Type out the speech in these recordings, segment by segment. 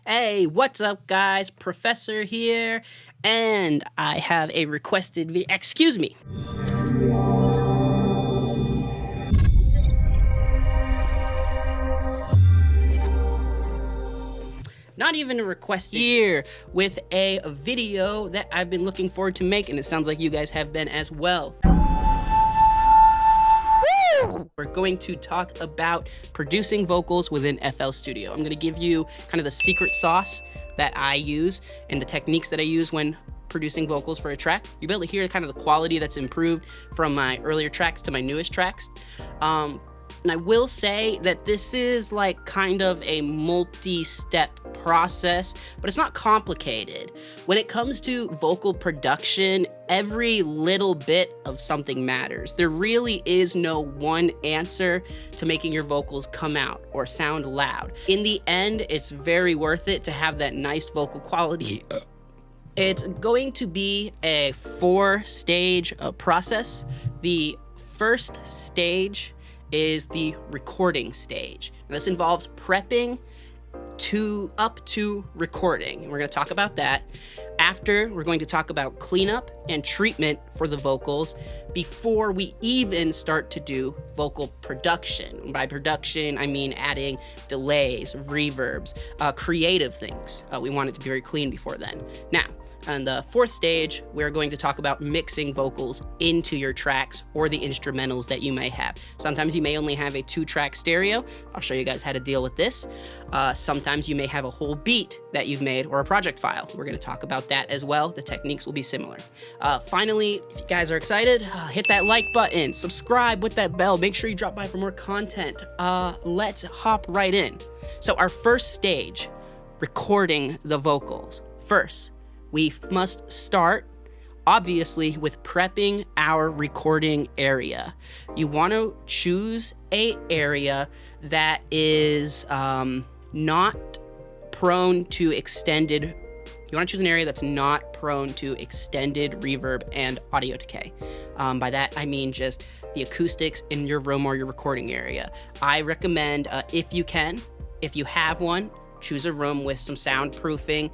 Hey, what's up, guys? Professor here, and I have a requested video. Excuse me. Not even a request here with a video that I've been looking forward to make, and it sounds like you guys have been as well. We're going to talk about producing vocals within FL Studio. I'm going to give you kind of the secret sauce that I use and the techniques that I use when producing vocals for a track. You'll be able to hear kind of the quality that's improved from my earlier tracks to my newest tracks. And I will say that this is like kind of a multi-step process, but it's not complicated. When it comes to vocal production, every little bit of something matters. There really is no one answer to making your vocals come out or sound loud. In the end, it's very worth it to have that nice vocal quality. It's going to be a 4-stage process. The first stage is the recording stage. And this involves prepping up to recording. And we're going to talk about that. After, we're going to talk about cleanup and treatment for the vocals before we even start to do vocal production. And by production, I mean adding delays, reverbs, creative things. We want it to be very clean before then. Now, on the 4th stage, we're going to talk about mixing vocals into your tracks or the instrumentals that you may have. Sometimes you may only have a 2-track stereo. I'll show you guys how to deal with this. Sometimes you may have a whole beat that you've made or a project file. We're going to talk about that as well. The techniques will be similar. Finally, if you guys are excited, hit that like button, subscribe with that bell, make sure you drop by for more content. Let's hop right in. So our first stage, recording the vocals. First, we must start, obviously, with prepping our recording area. You want to choose an area that is not prone to extended. You want to choose an area that's not prone to extended reverb and audio decay. By that, I mean just the acoustics in your room or your recording area. I recommend, if you have one, choose a room with some soundproofing.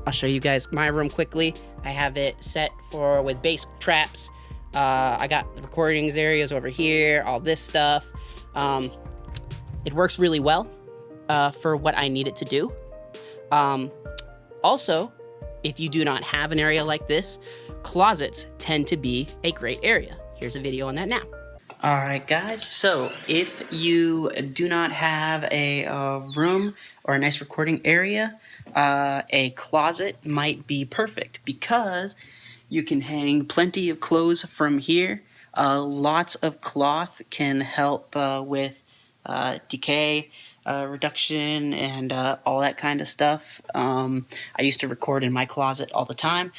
I'll show you guys my room quickly. I have it set with bass traps. I got the recordings areas over here, all this stuff. It works really well for what I need it to do. Also, if you do not have an area like this, closets tend to be a great area. Here's a video on that now. All right, guys, so if you do not have a room or a nice recording area, a closet might be perfect because you can hang plenty of clothes from here. Lots of cloth can help with decay reduction and all that kind of stuff. I used to record in my closet all the time.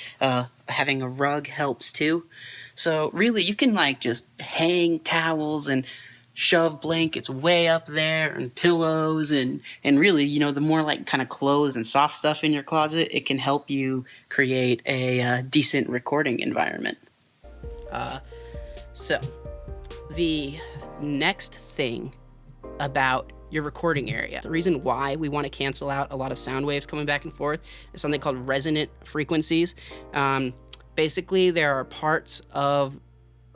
Having a rug helps too. So really, you can like just hang towels and shove blankets way up there and pillows and really, you know, the more like kind of clothes and soft stuff in your closet, it can help you create a decent recording environment. So the next thing about your recording area, the reason why we want to cancel out a lot of sound waves coming back and forth is something called resonant frequencies. Basically, there are parts of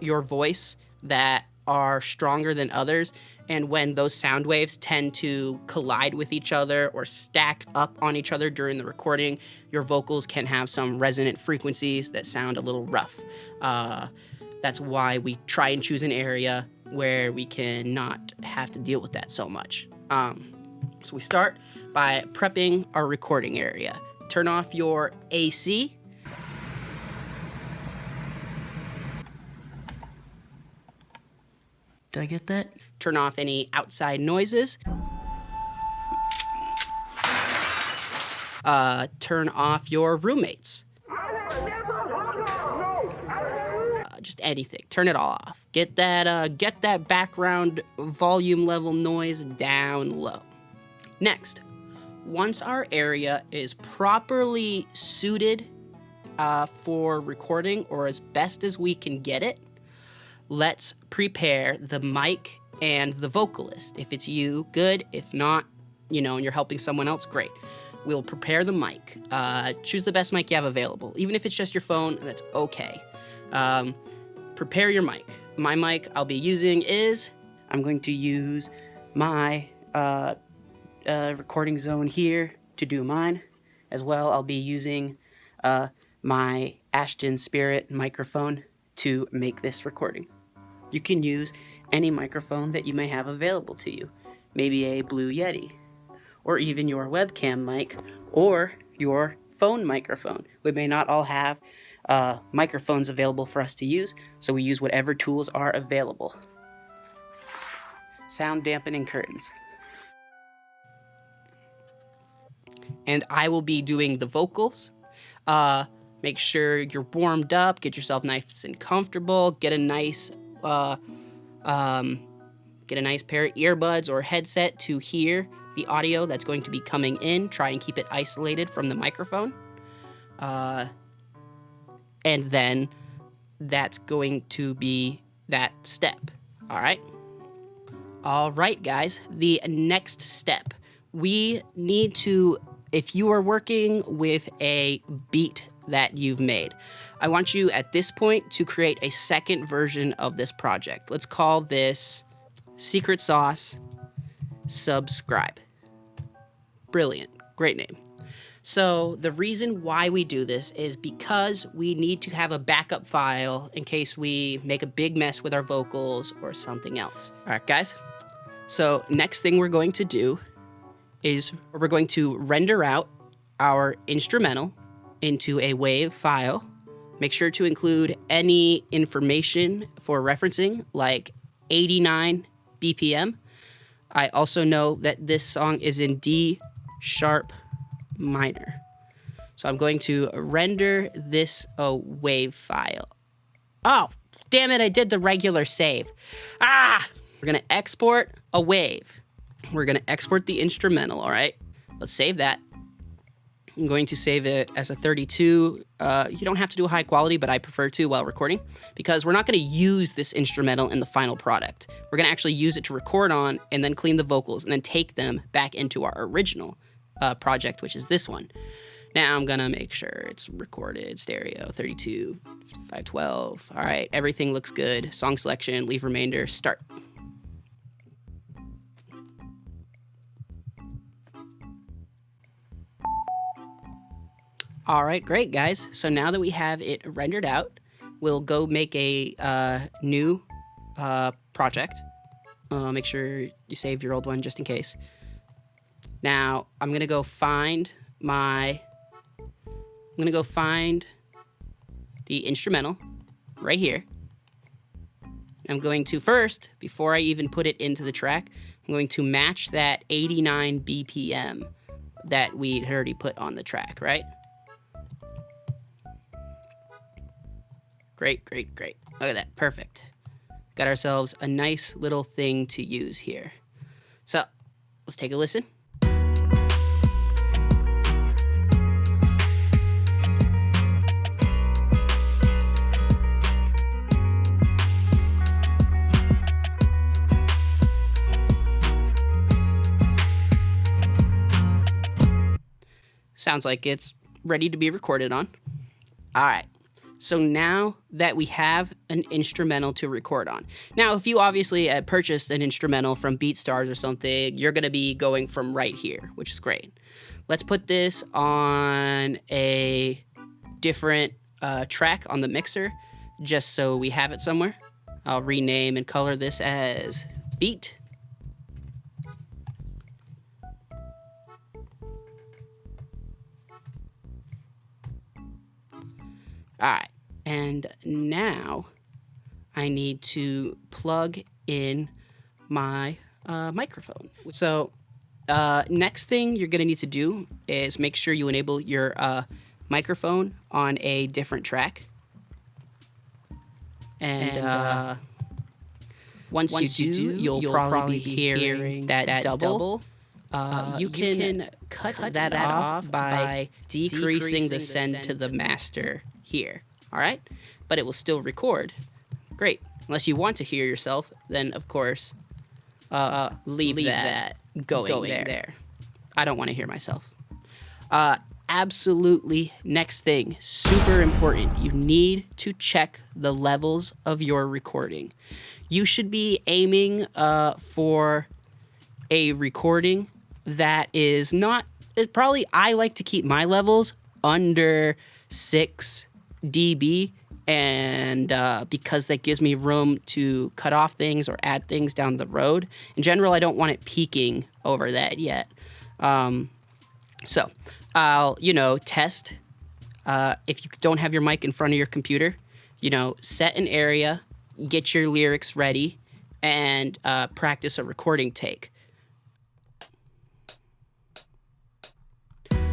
your voice that are stronger than others, and when those sound waves tend to collide with each other or stack up on each other during the recording, your vocals can have some resonant frequencies that sound a little rough. That's why we try and choose an area where we can not have to deal with that so much. So we start by prepping our recording area. Turn off your AC. Did I get that? Turn off any outside noises. Turn off your roommates. Just anything. Turn it all off. Get that background volume level noise down low. Next, once our area is properly suited for recording, or as best as we can get it, let's prepare the mic and the vocalist. If it's you, good. If not, you know, and you're helping someone else, great. We'll prepare the mic. Choose the best mic you have available. Even if it's just your phone, that's okay. Prepare your mic. My mic I'll be using is, I'm going to use my recording zone here to do mine. As well, I'll be using my Ashton Spirit microphone to make this recording. You can use any microphone that you may have available to you. Maybe a Blue Yeti, or even your webcam mic, or your phone microphone. We may not all have microphones available for us to use, so we use whatever tools are available. Sound dampening curtains. And I will be doing the vocals. Make sure you're warmed up, get yourself nice and comfortable, get a nice pair of earbuds or headset to hear the audio that's going to be coming in. Try and keep it isolated from the microphone. And then that's going to be that step. All right? All right, guys. The next step. We need to, if you are working with a beat that you've made, I want you at this point to create a second version of this project. Let's call this Secret Sauce Subscribe. Brilliant. Great name. So the reason why we do this is because we need to have a backup file in case we make a big mess with our vocals or something else. All right, guys. So next thing we're going to do is we're going to render out our instrumental into a WAV file. Make sure to include any information for referencing, like 89 BPM. I also know that this song is in D sharp minor. So I'm going to render this a WAV file. Oh, damn it, I did the regular save. We're gonna export a WAV. We're gonna export the instrumental, all right? Let's save that. I'm going to save it as a 32. You don't have to do a high quality, but I prefer to while recording because we're not gonna use this instrumental in the final product. We're gonna actually use it to record on and then clean the vocals and then take them back into our original project, which is this one. Now I'm gonna make sure it's recorded, stereo, 32, 512. All right, everything looks good. Song selection, leave remainder, start. All right, great, guys. So now that we have it rendered out, we'll go make a new project. Make sure you save your old one just in case. Now, I'm gonna go find the instrumental right here. I'm going to first, before I even put it into the track, I'm going to match that 89 BPM that we had already put on the track, right? Great, great, great. Look at that, perfect. Got ourselves a nice little thing to use here. So, let's take a listen. Sounds like it's ready to be recorded on. All right. So now that we have an instrumental to record on. Now, if you obviously purchased an instrumental from BeatStars or something, you're going to be going from right here, which is great. Let's put this on a different track on the mixer, just so we have it somewhere. I'll rename and color this as Beat. All right, and now I need to plug in my microphone. So next thing you're gonna need to do is make sure you enable your microphone on a different track. And once you do, you'll probably be hearing that double. You can cut that off by decreasing the send to the master here, all right? But it will still record. Great. Unless you want to hear yourself, then of course, leave that going there. I don't want to hear myself. Absolutely, next thing, super important. You need to check the levels of your recording. You should be aiming for a recording that is not, probably, I like to keep my levels under 6 dB, and because that gives me room to cut off things or add things down the road. In general, I don't want it peaking over that yet. So I'll, test. If you don't have your mic in front of your computer, set an area, get your lyrics ready, and practice a recording take.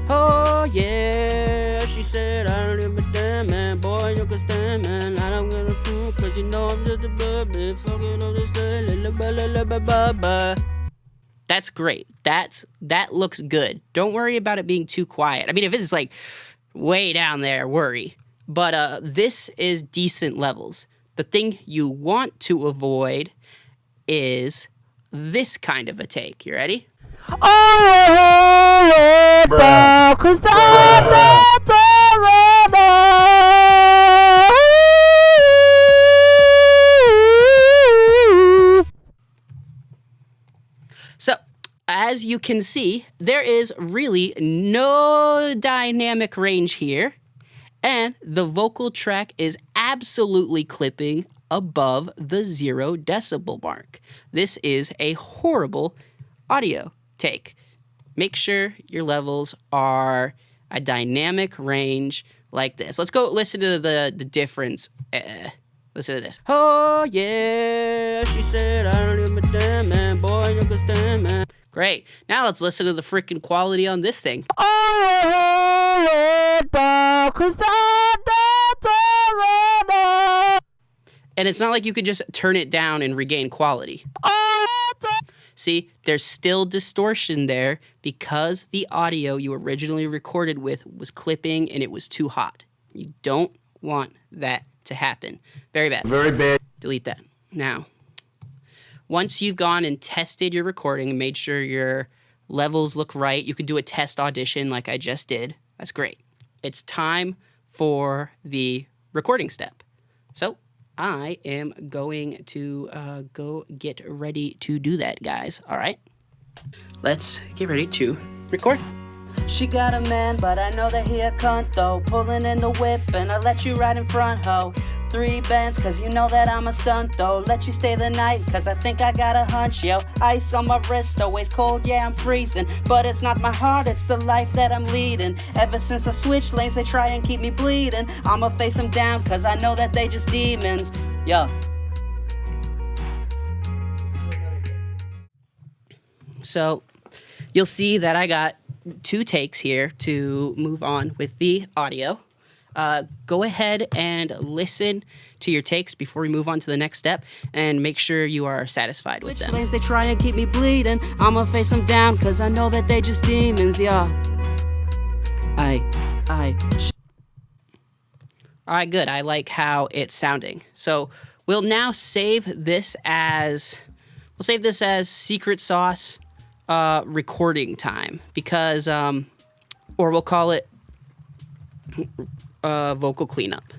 Oh yeah, she said I don't give a damn, man. Boy, you can stand, man. I don't give a fool, cause you know I'm just a baby. Fucking understand. That's great. That looks good. Don't worry about it being too quiet. I mean, if it's like way down there, worry. But this is decent levels. The thing you want to avoid is this kind of a take. You ready? So, as you can see, there is really no dynamic range here, and the vocal track is absolutely clipping above the 0 decibel mark. This is a horrible audio take. Make sure your levels are a dynamic range like this. Let's go listen to the difference. Listen to this. Oh yeah, she said I don't give a damn, man. Boy, you can stand, man. Great. Now let's listen to the freaking quality on this thing. And it's not like you could just turn it down and regain quality. See, there's still distortion there because the audio you originally recorded with was clipping and it was too hot. You don't want that to happen. Very bad. Very bad. Delete that. Now, once you've gone and tested your recording and made sure your levels look right, you can do a test audition like I just did. That's great. It's time for the recording step. So I am going to go get ready to do that, guys. All right? Let's get ready to record. She got a man, but I know that he a cunt though. Pulling in the whip and I let you ride in front, ho. 3 bands, cause you know that I'm a stunt though. Let you stay the night, cause I think I got a hunch, yo. Ice on my wrist, always cold, yeah, I'm freezing. But it's not my heart, it's the life that I'm leading. Ever since I switched lanes, they try and keep me bleeding. I'ma face them down, cause I know that they just demons, yo. So, you'll see that I got 2 takes here to move on with the audio. Go ahead and listen to your takes before we move on to the next step and make sure you are satisfied with them. Which lanes they try and keep me bleeding, I'ma face them down cause I know that they just demons, yeah. Alright, good. I like how it's sounding. So we'll now save this as secret sauce recording time because or we'll call it vocal cleanup.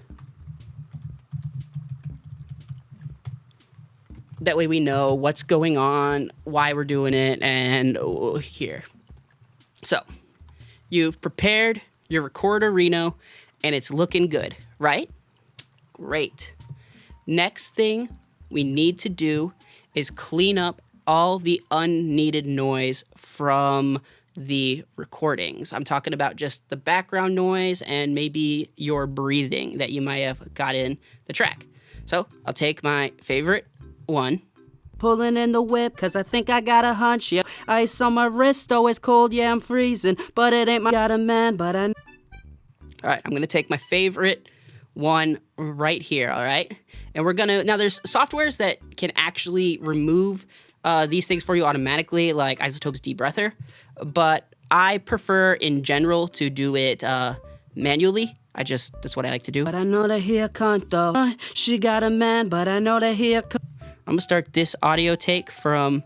That way we know what's going on, why we're doing it, and here. So, you've prepared your recorder Reno, and it's looking good, right? Great. Next thing we need to do is clean up all the unneeded noise from the recordings. I'm talking about just the background noise and maybe your breathing that you might have got in the track. So I'll take my favorite one. Pulling in the whip, cause I think I got a hunch, yeah. Ice on my wrist, always cold, yeah, I'm freezing. But it ain't my got a man, but I... Alright, I'm gonna take my favorite one right here, alright? And we're gonna... Now there's softwares that can actually remove these things for you automatically, like Isotope's Debreather, but I prefer in general to do it manually. That's what I like to do. But I know that he a cunt though. She got a man, but I know that he a cunt. I'm gonna start this audio take from.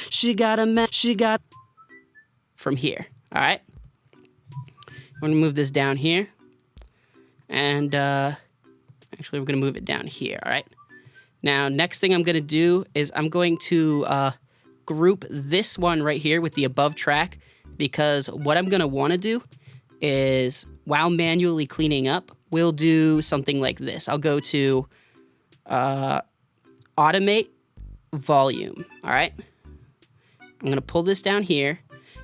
She got a man, she got. from here. All right. I'm going to move this down here. And actually, we're going to move it down here. All right. Now, next thing I'm going to do is I'm going to group this one right here with the above track, because what I'm going to want to do is, while manually cleaning up, we'll do something like this. I'll go to automate volume. All right. I'm going to pull this down here,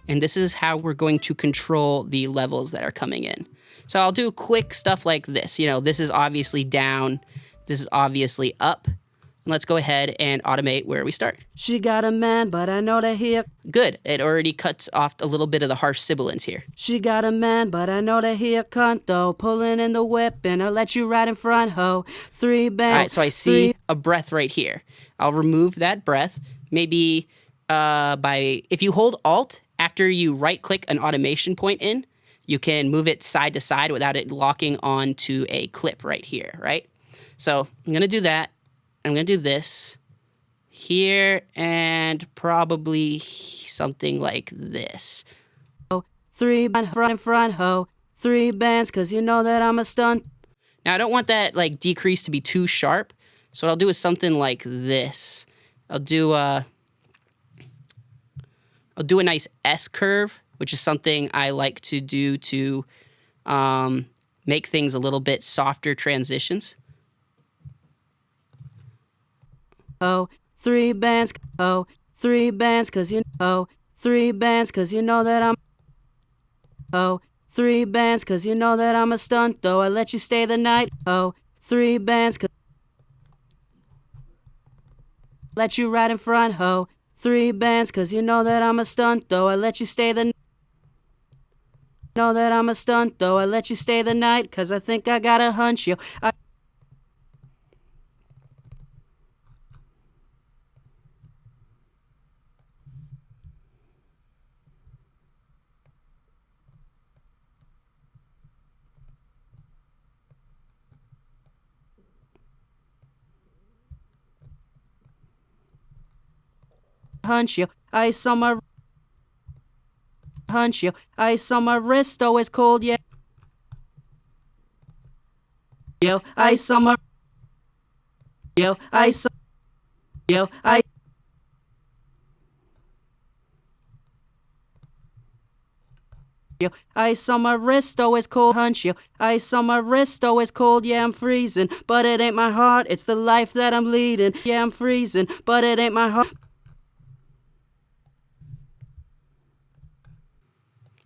and this is how we're going to control the levels that are coming in. So I'll do quick stuff like this. You know, this is obviously down. This is obviously up. And let's go ahead and automate where we start. She got a man, but I know that he... Good. It already cuts off a little bit of the harsh sibilants here. She got a man, but I know that he a cunt, though. Pulling in the whip, and I'll let you ride in front, ho. 3 bands. All right, so I see a breath right here. I'll remove that breath. Maybe if you hold Alt after you right-click an automation point in, you can move it side to side without it locking onto a clip right here, right? So I'm going to do that. I'm going to do this here and probably something like this. 3 in front, ho. 3 bands, because you know that I'm a stunt. Now, I don't want that like decrease to be too sharp. So what I'll do is something like this. I'll do a nice S curve, which is something I like to do to make things a little bit softer transitions. Oh, 3 bands, oh, 3 bands, cause you know, 3 bands, cause you know that I'm, oh, 3 bands, cause you know that I'm a stunt, though I let you stay the night, oh, 3 bands, cause let you ride in front, ho, 3 bands, cause you know that I'm a stunt, though I let you stay the know that I'm a stunt, though I let you stay the night, cause I think I got a hunch, yo, hunch, yo, ice on my hunch, yo, ice on my wrist, always cold, yeah. Yo, ice on my, yo, ice, yo, yo, ice on my wrist, always cold, hunch, yo, ice on my wrist, always cold, yeah, I'm freezing, but it ain't my heart, it's the life that I'm leading, yeah, I'm freezing, but it ain't my heart.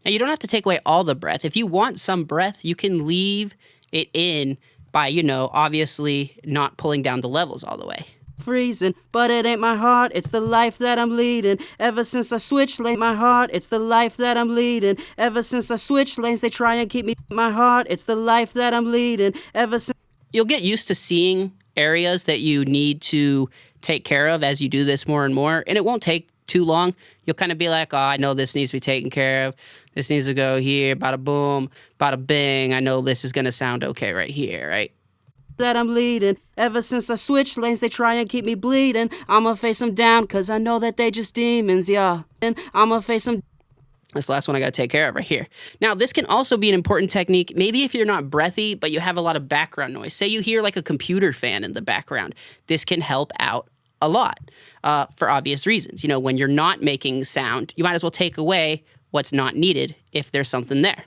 Now, you don't have to take away all the breath. If you want some breath, you can leave it in by, you know, obviously not pulling down the levels all the way. Freezing, but it ain't my heart, it's the life that I'm leading. Ever since I switched lanes, my heart, it's the life that I'm leading. Ever since I switched lanes, they try and keep me my heart, it's the life that I'm leading. Ever since... You'll get used to seeing areas that you need to take care of as you do this more and more, and it won't take too long. You'll kind of be like, oh, I know this needs to be taken care of. This needs to go here, bada boom, bada bing. I know this is going to sound okay right here, right? That I'm leading. Ever since I switched lanes, they try and keep me bleeding. I'ma face them down, cause I know that they just demons, yeah. And I'ma face them... This last one I gotta take care of right here. Now, this can also be an important technique, maybe if you're not breathy, but you have a lot of background noise. Say you hear like a computer fan in the background. This can help out a lot for obvious reasons. You know, when you're not making sound, you might as well take away what's not needed if there's something there.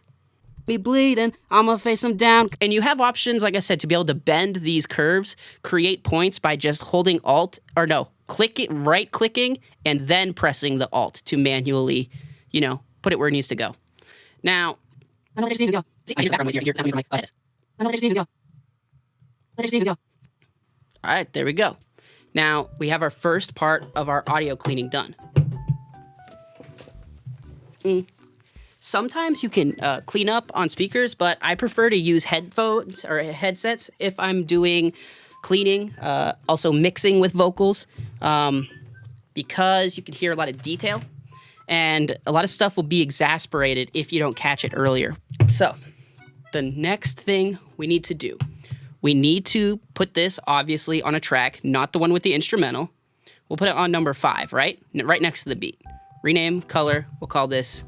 Me bleeding, I'ma face them down. And you have options, like I said, to be able to bend these curves, create points by just holding Alt, or no, right-clicking, and then pressing the Alt to manually, you know, put it where it needs to go. Now, all right, there we go. Now, we have our first part of our audio cleaning done. Sometimes you can clean up on speakers, but I prefer to use headphones or headsets if I'm doing cleaning, also mixing with vocals, because you can hear a lot of detail, and a lot of stuff will be exasperated if you don't catch it earlier. So, the next thing we need to do, we need to put this, obviously, on a track, not the one with the instrumental. We'll put it on number 5, right? Right next to the beat. Rename, color, we'll call this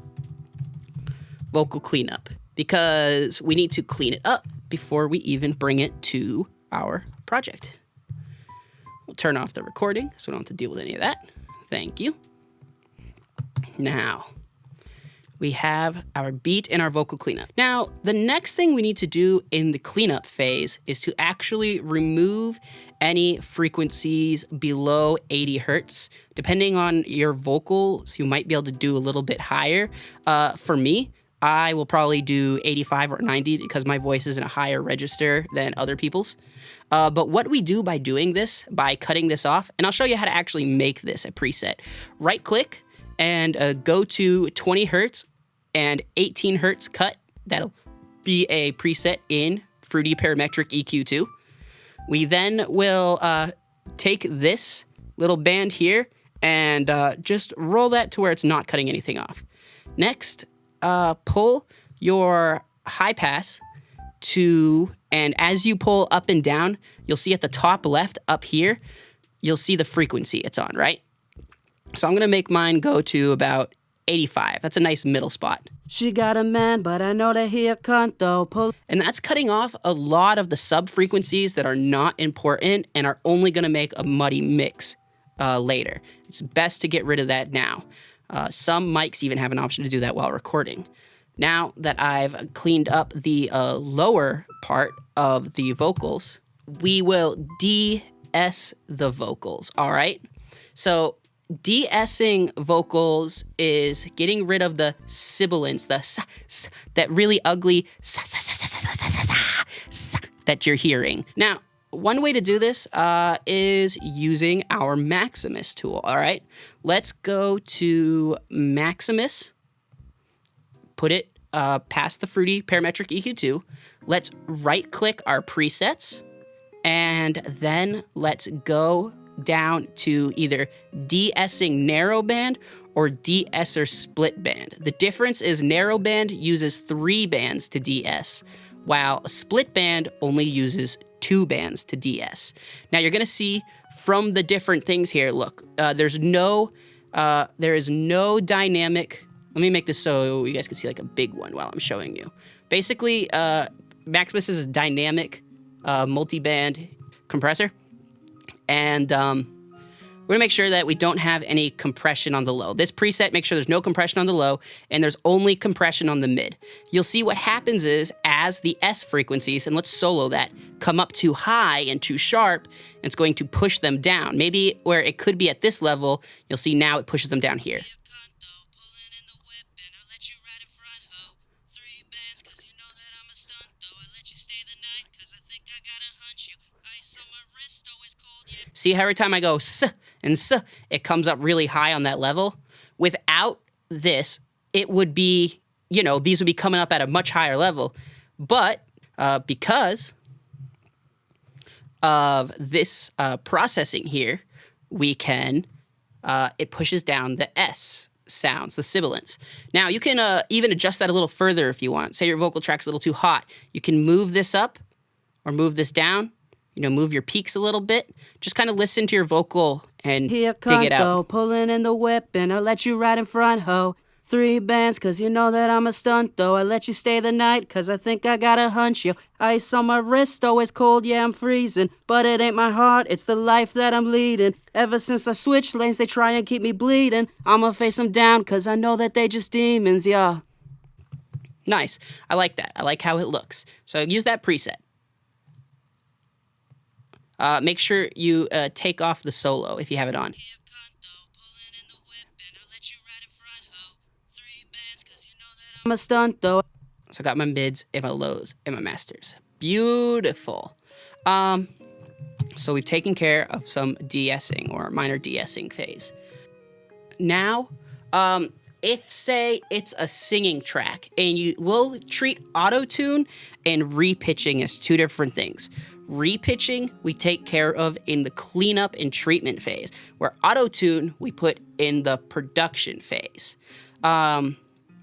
vocal cleanup because we need to clean it up before we even bring it to our project. We'll turn off the recording so we don't have to deal with any of that. Thank you. Now, we have our beat and our vocal cleanup. Now, the next thing we need to do in the cleanup phase is to actually remove any frequencies below 80 hertz. Depending on your vocals, you might be able to do a little bit higher. For me, I will probably do 85 or 90 because my voice is in a higher register than other people's. But what we do by doing this, by cutting this off, and I'll show you how to actually make this a preset. Right click and go to 20 hertz and 18 hertz cut. That'll be a preset in Fruity Parametric EQ2. We then will take this little band here and just roll that to where it's not cutting anything off. Next, pull your high pass to, and as you pull up and down, you'll see at the top left up here, you'll see the frequency it's on, right? So I'm gonna make mine go to about 85. That's a nice middle spot. She got a man, but I know that he a cunt though. And that's cutting off a lot of the sub frequencies that are not important and are only gonna make a muddy mix later. It's best to get rid of that now. Some mics even have an option to do that while recording. Now that I've cleaned up the lower part of the vocals, we will de-ess the vocals, all right? So de-essing vocals is getting rid of the sibilants, the that really ugly that you're hearing. Now, one way to do this is using our Maximus tool, all right? Let's go to Maximus, put it past the Fruity Parametric EQ2. Let's right-click our presets, and then let's go down to either de-essing narrowband or de-esser split band. The difference is narrowband uses 3 bands to de-ess, while a split band only uses 2 bands to de-ess. Now you're gonna see from the different things here, look, there is no dynamic. Let me make this so you guys can see like a big one while I'm showing you. Basically, Maximus is a dynamic multi-band compressor. And we're gonna make sure that we don't have any compression on the low. This preset, make sure there's no compression on the low and there's only compression on the mid. You'll see what happens is as the S frequencies, and let's solo that, come up too high and too sharp, and it's going to push them down. Maybe where it could be at this level, you'll see now it pushes them down here. See how every time I go s and s, it comes up really high on that level? Without this, it would be, you know, these would be coming up at a much higher level. But because of this processing here, we can, it pushes down the S sounds, the sibilants. Now, you can even adjust that a little further if you want. Say your vocal track's a little too hot. You can move this up or move this down. You know, move your peaks a little bit. Just kind of listen to your vocal and dig it out. Pulling in the whip and I'll let you ride in front, ho. 3 bands, cause you know that I'm a stunt, though. I let you stay the night, cause I think I got a hunch, yo. Ice on my wrist, always cold, yeah, I'm freezing. But it ain't my heart, it's the life that I'm leading. Ever since I switched lanes, they try and keep me bleeding. I'ma face them down, cause I know that they just demons, yeah. Nice. I like that. I like how it looks. So use that preset. Make sure you take off the solo if you have it on. I'm a stunt, though. So I got my mids and my lows and my masters. Beautiful. So we've taken care of some de-essing or minor de-essing phase. Now, if say it's a singing track, and you will treat auto-tune and repitching as 2 different things. Repitching we take care of in the cleanup and treatment phase, where auto-tune we put in the production phase.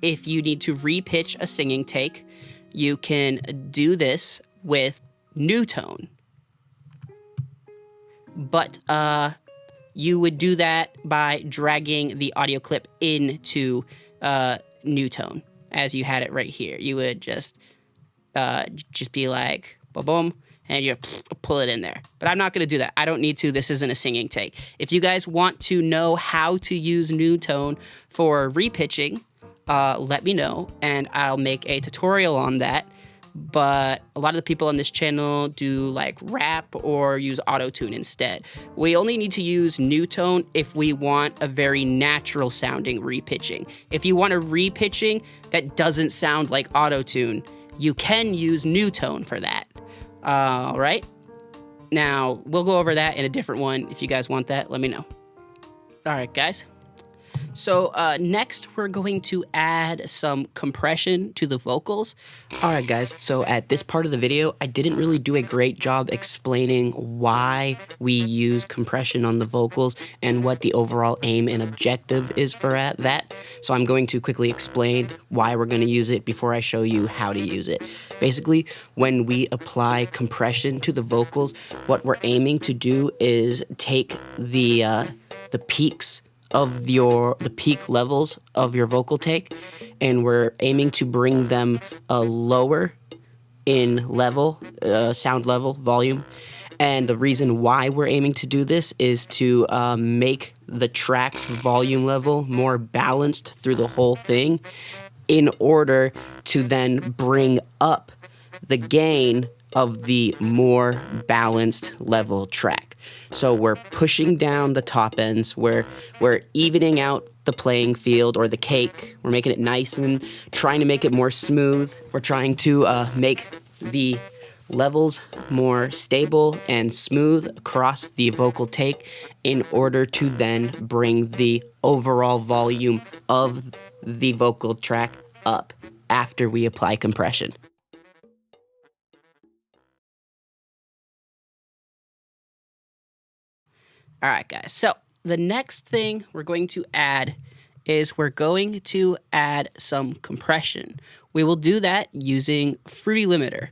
If you need to repitch a singing take, you can do this with new tone. But you would do that by dragging the audio clip into new tone. as you had it right here. You would just be like, boom, and you pull it in there. But I'm not going to do that. I don't need to. This isn't a singing take. If you guys want to know how to use new tone for repitching, let me know, and I'll make a tutorial on that. But a lot of the people on this channel do like rap or use Autotune instead. We only need to use new tone if we want a very natural sounding repitching. If you want a repitching that doesn't sound like Autotune, you can use new tone for that. All right. Now we'll go over that in a different one. If you guys want that, let me know. All right, guys. So next, we're going to add some compression to the vocals. All right, guys, so at this part of the video, I didn't really do a great job explaining why we use compression on the vocals and what the overall aim and objective is for that. So I'm going to quickly explain why we're going to use it before I show you how to use it. Basically, when we apply compression to the vocals, what we're aiming to do is take the peaks of the peak levels of your vocal take, and we're aiming to bring them lower in level, sound level, volume. And the reason why we're aiming to do this is to make the track's volume level more balanced through the whole thing in order to then bring up the gain of the more balanced level track. So we're pushing down the top ends, we're evening out the playing field or the cake. We're making it nice and trying to make it more smooth. We're trying to make the levels more stable and smooth across the vocal take in order to then bring the overall volume of the vocal track up after we apply compression. All right, guys, so the next thing we're going to add is we're going to add some compression. We will do that using Fruity Limiter.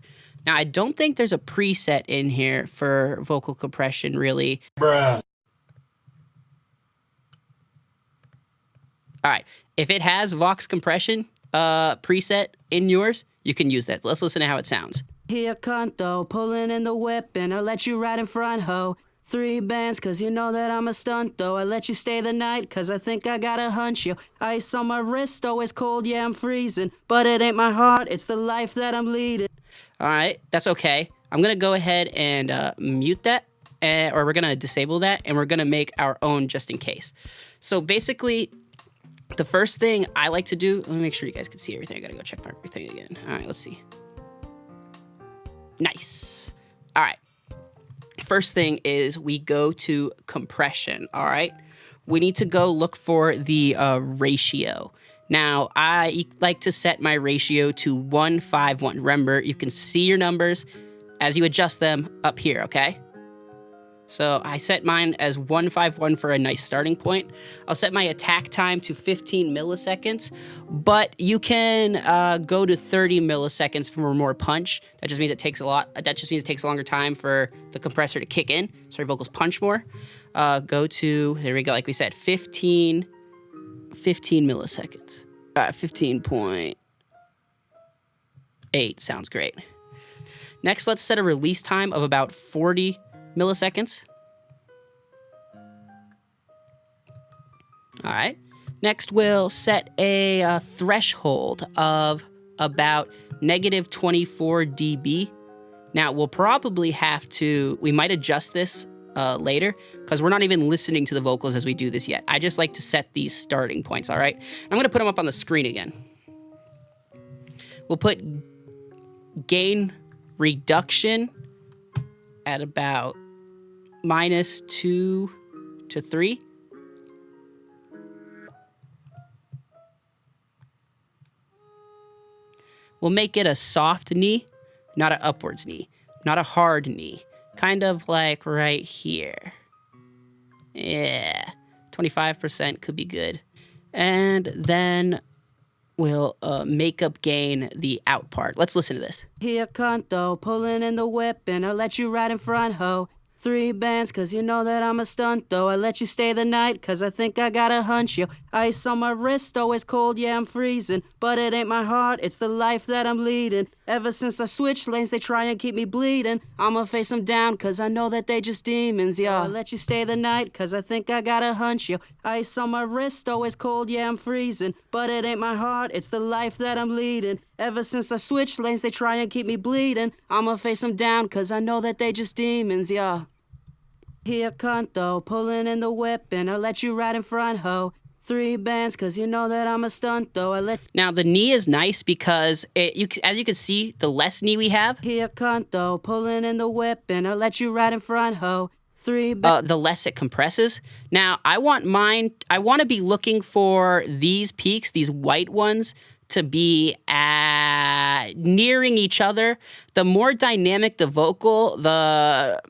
Now, I don't think there's a preset in here for vocal compression, really. Bruh. All right, if it has Vox compression preset in yours, you can use that. Let's listen to how it sounds. Here, Conto, pulling in the whip, and I'll let you ride in front, ho. 3 bands, cause you know that I'm a stunt, though. I let you stay the night, cause I think I got a hunch, yo. Ice on my wrist, always cold, yeah, I'm freezing. But it ain't my heart, it's the life that I'm leading. All right, that's okay. I'm gonna go ahead and mute that, or we're gonna disable that, and we're gonna make our own just in case. So basically, the first thing I like to do, let me make sure you guys can see everything. I gotta go check my everything again. All right, let's see. Nice. All right. First thing is we go to compression, all right? We need to go look for the ratio. Now, I like to set my ratio to 1:5:1. Remember, you can see your numbers as you adjust them up here, okay? So I set mine as 1:5:1 for a nice starting point. I'll set my attack time to 15 milliseconds, but you can go to 30 milliseconds for more punch. That just means it takes a longer time for the compressor to kick in, so your vocals punch more. Go to, there we go, like we said, 15 milliseconds. 15.8 sounds great. Next, let's set a release time of about 40 milliseconds. All right. Next, we'll set a threshold of about -24 dB. Now, we'll probably we might adjust this later because we're not even listening to the vocals as we do this yet. I just like to set these starting points, all right? I'm going to put them up on the screen again. We'll put gain reduction at about -2 to 3. We'll make it a soft knee, not an upwards knee, not a hard knee. Kind of like right here. Yeah, 25% could be good. And then we'll make up gain the out part. Let's listen to this. Here, Conto, pulling in the whip, and I'll let you ride in front, ho. 3 bands, cause you know that I'm a stunt, though. I let you stay the night, cause I think I got a hunch, yo. Ice on my wrist, always cold, yeah, I'm freezing. But it ain't my heart, it's the life that I'm leading. Ever since I switched lanes, they try and keep me bleeding. I'ma face them down, cause I know that they just demons, yeah. I let you stay the night, cause I think I got a hunch, yo. Ice on my wrist, always cold, yeah, I'm freezing. But it ain't my heart, it's the life that I'm leading. Ever since I switched lanes, they try and keep me bleeding. I'ma face them down, cause I know that they just demons, yeah. Here, cunt, though, pulling in the whip, and I'll let you ride in front, ho. 3 bands, cause you know that I'm a stunt, though. Now, the knee is nice because, as you can see, the less knee we have, Here, cunt, though, pulling in the whip, and I'll let you ride in front, ho. 3 bands. the less it compresses. Now, I want to be looking for these peaks, these white ones, to be nearing each other. The more dynamic the vocal, the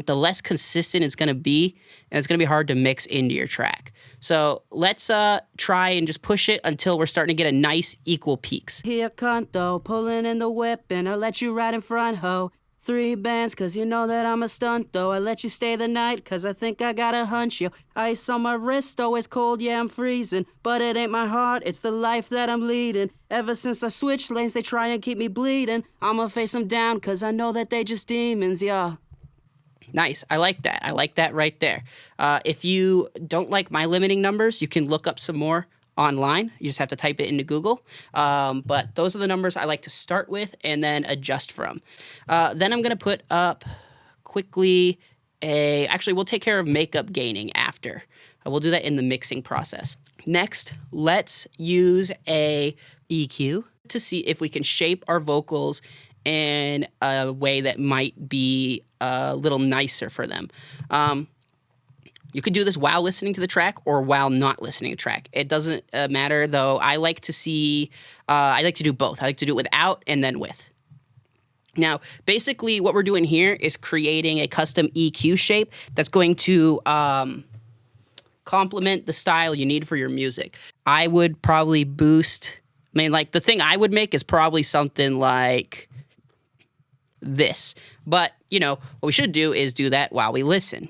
less consistent it's going to be, and it's going to be hard to mix into your track. So let's try and just push it until we're starting to get a nice equal peaks. Here, cunt, though, pulling in the whip, and I'll let you ride in front, ho. 3 bands, cause you know that I'm a stunt, though. I let you stay the night, cause I think I got a hunch, yo. Ice on my wrist, always cold, yeah, I'm freezing. But it ain't my heart, it's the life that I'm leading. Ever since I switched lanes, they try and keep me bleeding. I'ma face them down, cause I know that they just demons, yeah. Nice. I like that. I like that right there. If you don't like my limiting numbers, you can look up some more online. You just have to type it into Google. But those are the numbers I like to start with and then adjust from. Then I'm going to put up quickly actually, we'll take care of makeup gaining after. We'll do that in the mixing process. Next, let's use a EQ to see if we can shape our vocals in a way that might be a little nicer for them. You could do this while listening to the track or while not listening to the track. It doesn't matter, though. I like to do both. I like to do it without and then with. Now, basically what we're doing here is creating a custom EQ shape that's going to complement the style you need for your music. I would probably boost, the thing I would make is probably something like this. But, what we should do is do that while we listen.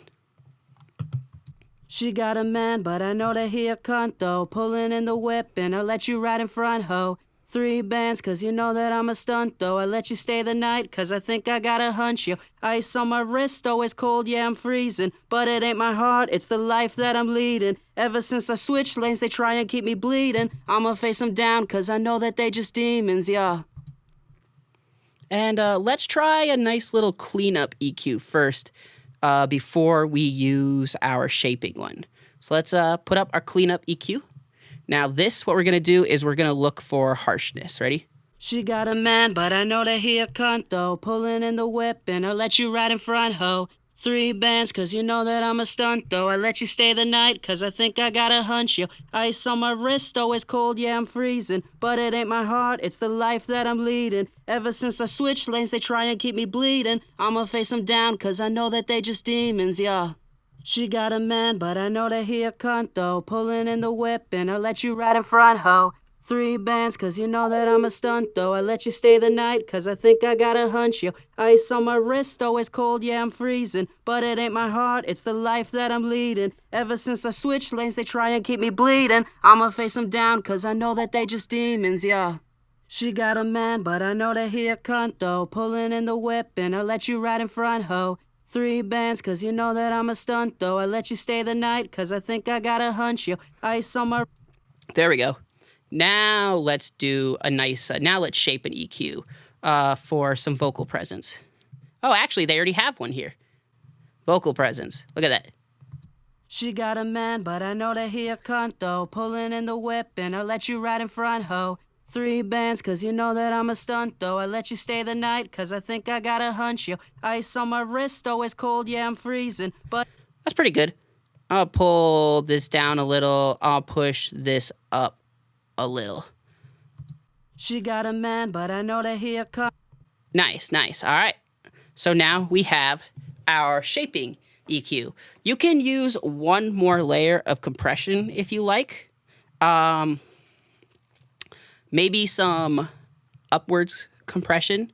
She got a man, but I know that he a cunt, though. Pulling in the whip, and I'll let you ride in front, ho. 3 bands, cause you know that I'm a stunt, though. I let you stay the night, cause I think I got a hunch, yo. Ice on my wrist, always cold, yeah, I'm freezing. But it ain't my heart, it's the life that I'm leading. Ever since I switched lanes, they try and keep me bleeding. I'ma face them down, cause I know that they just demons, yeah. And let's try a nice little cleanup EQ first. Before we use our shaping one. So let's put up our cleanup EQ. Now what we're going to do is we're going to look for harshness. Ready? She got a man, but I know that he a cunt, though. Pulling in the whip, and I'll let you ride in front, ho. 3 bands, cause you know that I'm a stunt, though. I let you stay the night, cause I think I got a hunch, yo. Ice on my wrist, always cold, yeah, I'm freezing. But it ain't my heart, it's the life that I'm leading. Ever since I switched lanes, they try and keep me bleeding. I'ma face them down, cause I know that they just demons, yeah. She got a man, but I know that he a cunt, though. Pulling in the whip, and I'll let you ride in front, ho. 3 bands, cause you know that I'm a stunt, though. I let you stay the night, cause I think I got a hunch, yo. Ice on my wrist, always cold, yeah, I'm freezing. But it ain't my heart, it's the life that I'm leading. Ever since I switched lanes, they try and keep me bleeding. I'ma face them down, cause I know that they just demons, yeah. She got a man, but I know that he a cunt, though. Pulling in the whip, and I'll let you ride in front, ho. 3 bands, cause you know that I'm a stunt, though. I let you stay the night, cause I think I got a hunch, yo. Ice on my... There we go. Now let's do a nice, now let's shape an EQ for some vocal presence. Oh, actually, they already have one here. Vocal presence. Look at that. She got a man, but I know that he a cunt, though. Pulling in the whip, and I'll let you ride in front, ho. 3 bands, cause you know that I'm a stunt, though. I let you stay the night, cause I think I got a hunch, yo. Ice on my wrist, always cold, yeah, I'm freezing. But that's pretty good. I'll pull this down a little. I'll push this up a little. She got a man, but I know that he a cunt. Nice, nice. All right. So now we have our shaping EQ. You can use one more layer of compression if you like. Maybe some upwards compression.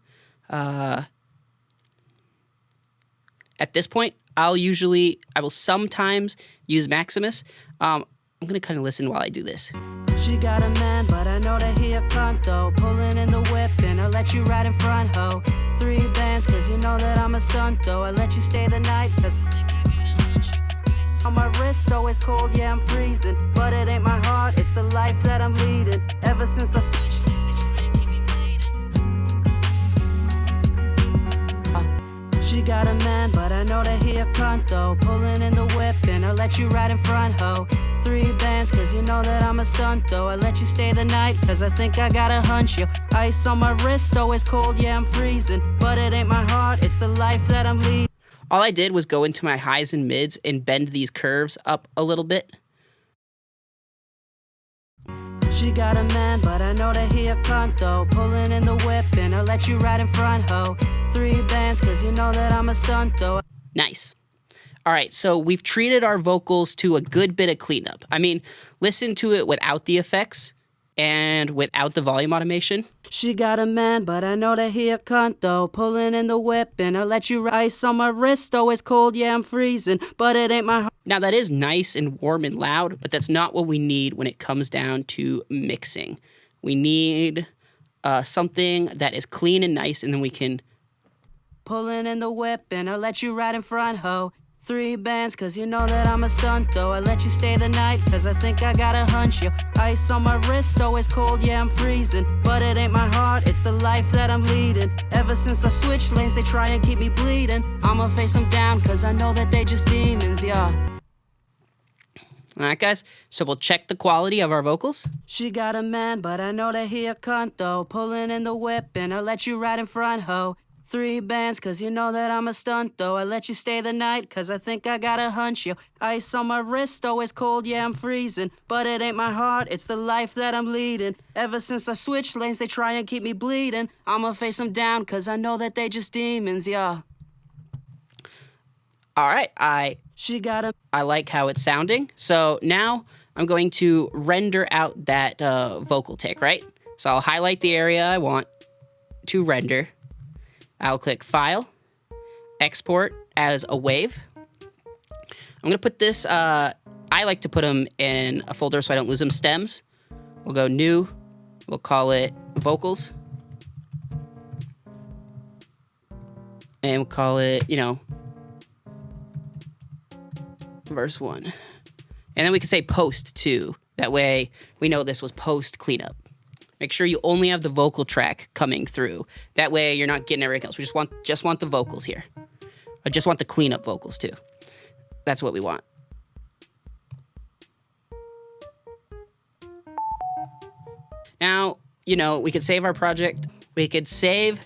at this point, I will sometimes use Maximus. I'm going to kind of listen while I do this. She got a man, but I know that he a cunt though. Pulling in the whip and I'll let you ride in front, ho. 3 bands, cause you know that I'm a stunt though. I let you stay the night, cause I think I got a hunch. Ice on my wrist, though it's cold, yeah, I'm freezing. But it ain't my heart, it's the life that I'm leading. Ever since I switched lanes, they try and keep me bleeding. She got a man, but I know that he a cunt though. Pulling in the whip and I'll let you ride in front, ho. 3 bands, cause you know that I'm a stunt though. I let you stay the night, cause I think I got a hunch, yo. Ice on my wrist, though it's cold, yeah, I'm freezing. But it ain't my heart, it's the life that I'm leading. All I did was go into my highs and mids and bend these curves up a little bit. She got a man, but I know that he a cunt though. Pulling in the whip and I'll let you ride in front, ho. 3 bands, cause you know that I'm a stunt though. Nice. All right, so we've treated our vocals to a good bit of cleanup. I mean, listen to it without the effects and without the volume automation. She got a man, but I know that he a cunt though. Pulling in the whip and I'll let you ice on my wrist, though it's cold, yeah, I'm freezing. But it ain't my heart. Now, that is nice and warm and loud, but that's not what we need when it comes down to mixing. We need something that is clean and nice, and then we can... Pulling in the whip and I'll let you ride in front, ho. 3 bands, cause you know that I'm a stunt though. I let you stay the night, cause I think I got a hunch, yo. Ice on my wrist, though it's cold, yeah, I'm freezing. But it ain't my heart, it's the life that I'm leading. Ever since I switched lanes, they try and keep me bleeding. I'ma face them down, cause I know that they just demons, yeah. Alright, guys, so we'll check the quality of our vocals. She got a man, but I know that he a cunt though. Pulling in the whip and I'll let you ride in front, ho. 3 bands, cause you know that I'm a stunt though. I let you stay the night, cause I think I got a hunch, yo. Ice on my wrist, though it's cold, yeah, I'm freezing. But it ain't my heart, it's the life that I'm leading. Ever since I switched lanes, they try and keep me bleeding. I'ma face them down, cause I know that they just demons, yeah. Alright, She got a... I like how it's sounding. So now I'm going to render out that vocal take, right? So I'll highlight the area I want to render. I'll click File, Export as a wave. I'm going to put this, I like to put them in a folder so I don't lose them, stems. We'll go New, we'll call it Vocals. And we'll call it, verse 1. And then we can say post too. That way we know this was post cleanup. Make sure you only have the vocal track coming through. That way you're not getting everything else. We just want the vocals here. I just want the cleanup vocals too. That's what we want. Now, we could save our project. We could save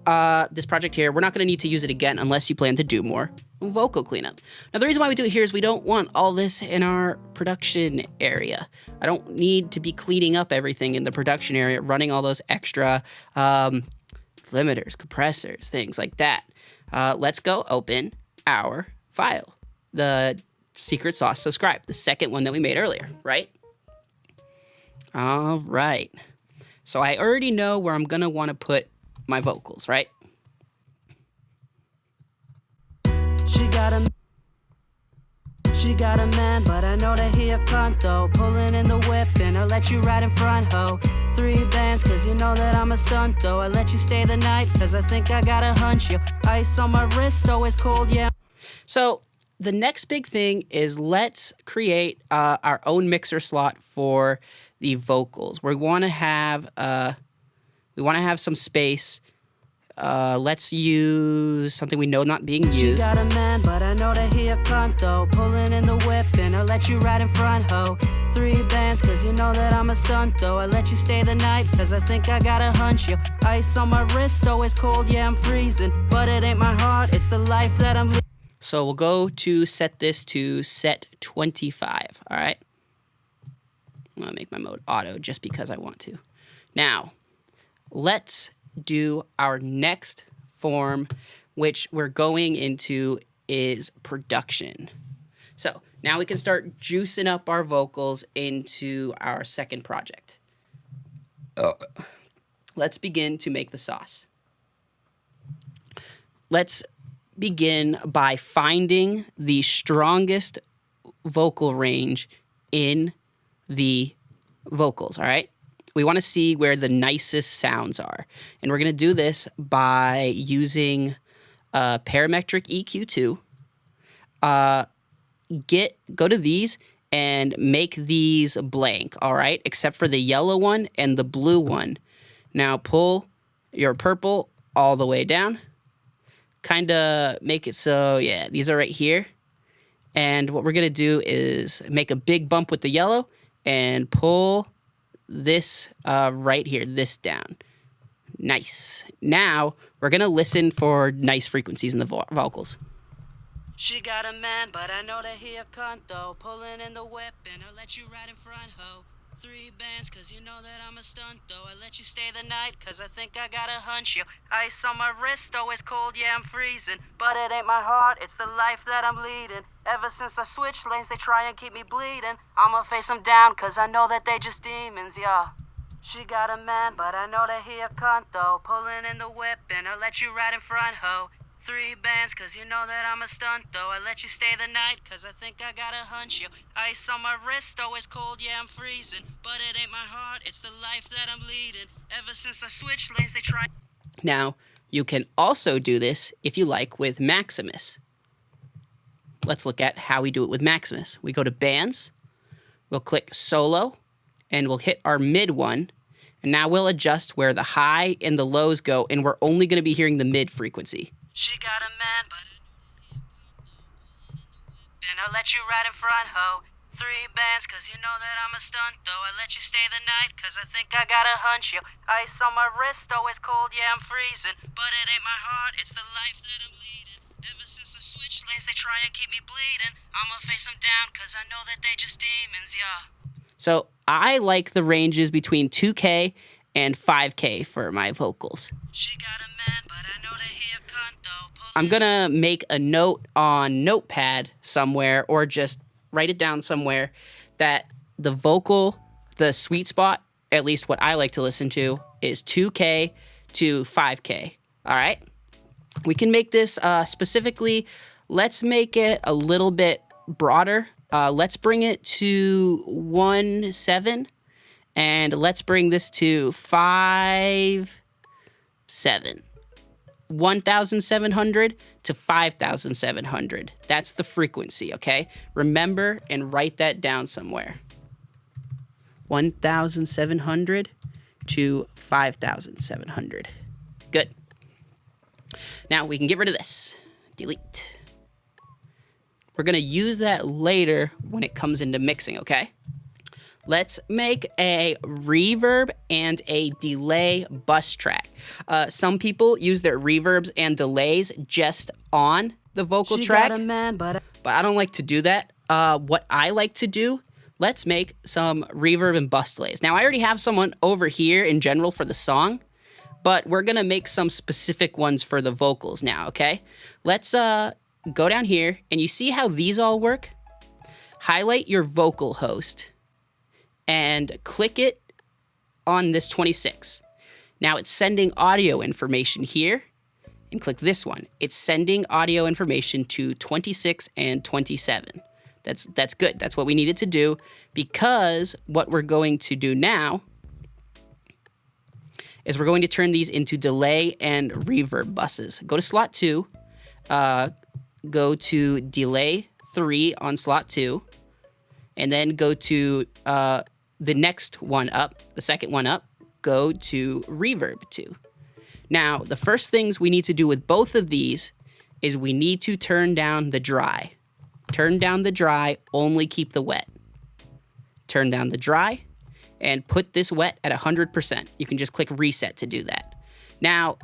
this project here. We're not going to need to use it again unless you plan to do more vocal cleanup. Now, the reason why we do it here is we don't want all this in our production area. I don't need to be cleaning up everything in the production area, running all those extra limiters, compressors, things like that. Let's go open our file, the secret sauce subscribe, the second one that we made earlier, right? All right. So I already know where I'm going to want to put my vocals, right? She got a man, but I know that he a cunt though. Pulling in the whip and I'll let you ride in front, ho. 3 bands, cause you know that I'm a stunt though. I let you stay the night, cause I think I got a hunch, yo. Ice on my wrist, though it's cold, yeah. So the next big thing is let's create our own mixer slot for the vocals. We want to have some space. Let's use something we know not being used. She got a man, but I know that he a cunt though. Pulling in the whip and I'll let you ride in front, ho. 3 bands, cause you know that I'm a stunt though. I let you stay the night, cause I think I got a hunch, yo. Ice on my wrist, though it's cold, yeah, I'm freezing. But it ain't my heart, it's the life that I'm living. So we'll go to set this to set 25, all right? I'm gonna make my mode auto just because I want to. Now, let's do our next form, which we're going into is production. So now we can start juicing up our vocals into our second project. Let's begin to make the sauce. Let's begin by finding the strongest vocal range in the vocals, all right? We want to see where the nicest sounds are. And we're going to do this by using parametric EQ2. Go to these and make these blank, all right? Except for the yellow one and the blue one. Now pull your purple all the way down. Kind of make it so, yeah, these are right here. And what we're going to do is make a big bump with the yellow and pull this right here, this down. Nice. Now, we're going to listen for nice frequencies in the vocals. She got a man, but I know that he a cunt though. Pulling in the whip and I'll let you ride in front, ho. 3 bands, cause you know that I'm a stunt though. I let you stay the night, cause I think I got a hunch, yo. Ice on my wrist, always cold, yeah, I'm freezing. But it ain't my heart, it's the life that I'm leading. Ever since I switched lanes, they try and keep me bleeding. I'ma face them down, cause I know that they just demons, yeah. She got a man, but I know that he a cunt though. Pulling in the whip and I'll let you ride in front, ho. 3 bands, cause you know that I'm a stunt though. I let you stay the night, cause I think I got a hunch, yo. Ice on my wrist, always cold, yeah, I'm freezing. But it ain't my heart, it's the life that I'm leading. Ever since I switched lanes, they try. Now, you can also do this, if you like, with Maximus. Let's look at how we do it with Maximus. We go to Bands, we'll click Solo, and we'll hit our mid one. And now we'll adjust where the high and the lows go, and we're only going to be hearing the mid frequency. She got a man, but I know that he a cunt though. Pulling in the whip and I'll let you ride in front, ho. 3 bands, cause you know that I'm a stunt though. I let you stay the night, cause I think I got a hunch, yo. Ice on my wrist, always cold, yeah, I'm freezing. But it ain't my heart, it's the life that I'm leading. Ever since I switched lanes, they try and keep me bleeding. I'ma face them down, cause I know that they just demons, yeah. So I like the ranges between 2K and 5K for my vocals. She got a man, but I know that he a cunt though. I'm gonna make a note on Notepad somewhere, or just write it down somewhere, that the vocal, the sweet spot, at least what I like to listen to, is 2K to 5K. All right? We can make this specifically, let's make it a little bit broader. Let's bring it to 1.7, and let's bring this to 5.7. 1,700 to 5,700. That's the frequency, okay? Remember and write that down somewhere. 1,700 to 5,700. Good. Now we can get rid of this. Delete. We're going to use that later when it comes into mixing, okay? Let's make a reverb and a delay bus track. Some people use their reverbs and delays just on the vocal track, got a man, but I don't like to do that. What I like to do, let's make some reverb and bus delays. Now, I already have someone over here in general for the song, but we're going to make some specific ones for the vocals now, okay? Let's go down here, and you see how these all work? Highlight your vocal host and click it on this 26. Now it's sending audio information here, and click this one. It's sending audio information to 26 and 27. That's good. That's what we needed to do, because what we're going to do now is we're going to turn these into delay and reverb buses. Go to slot 2, go to delay 3 on slot 2, and then go to the next one up, the second one up, go to reverb 2. Now, the first things we need to do with both of these is we need to turn down the dry. Turn down the dry, only keep the wet. Turn down the dry, and put this wet at 100%. You can just click reset to do that. Now,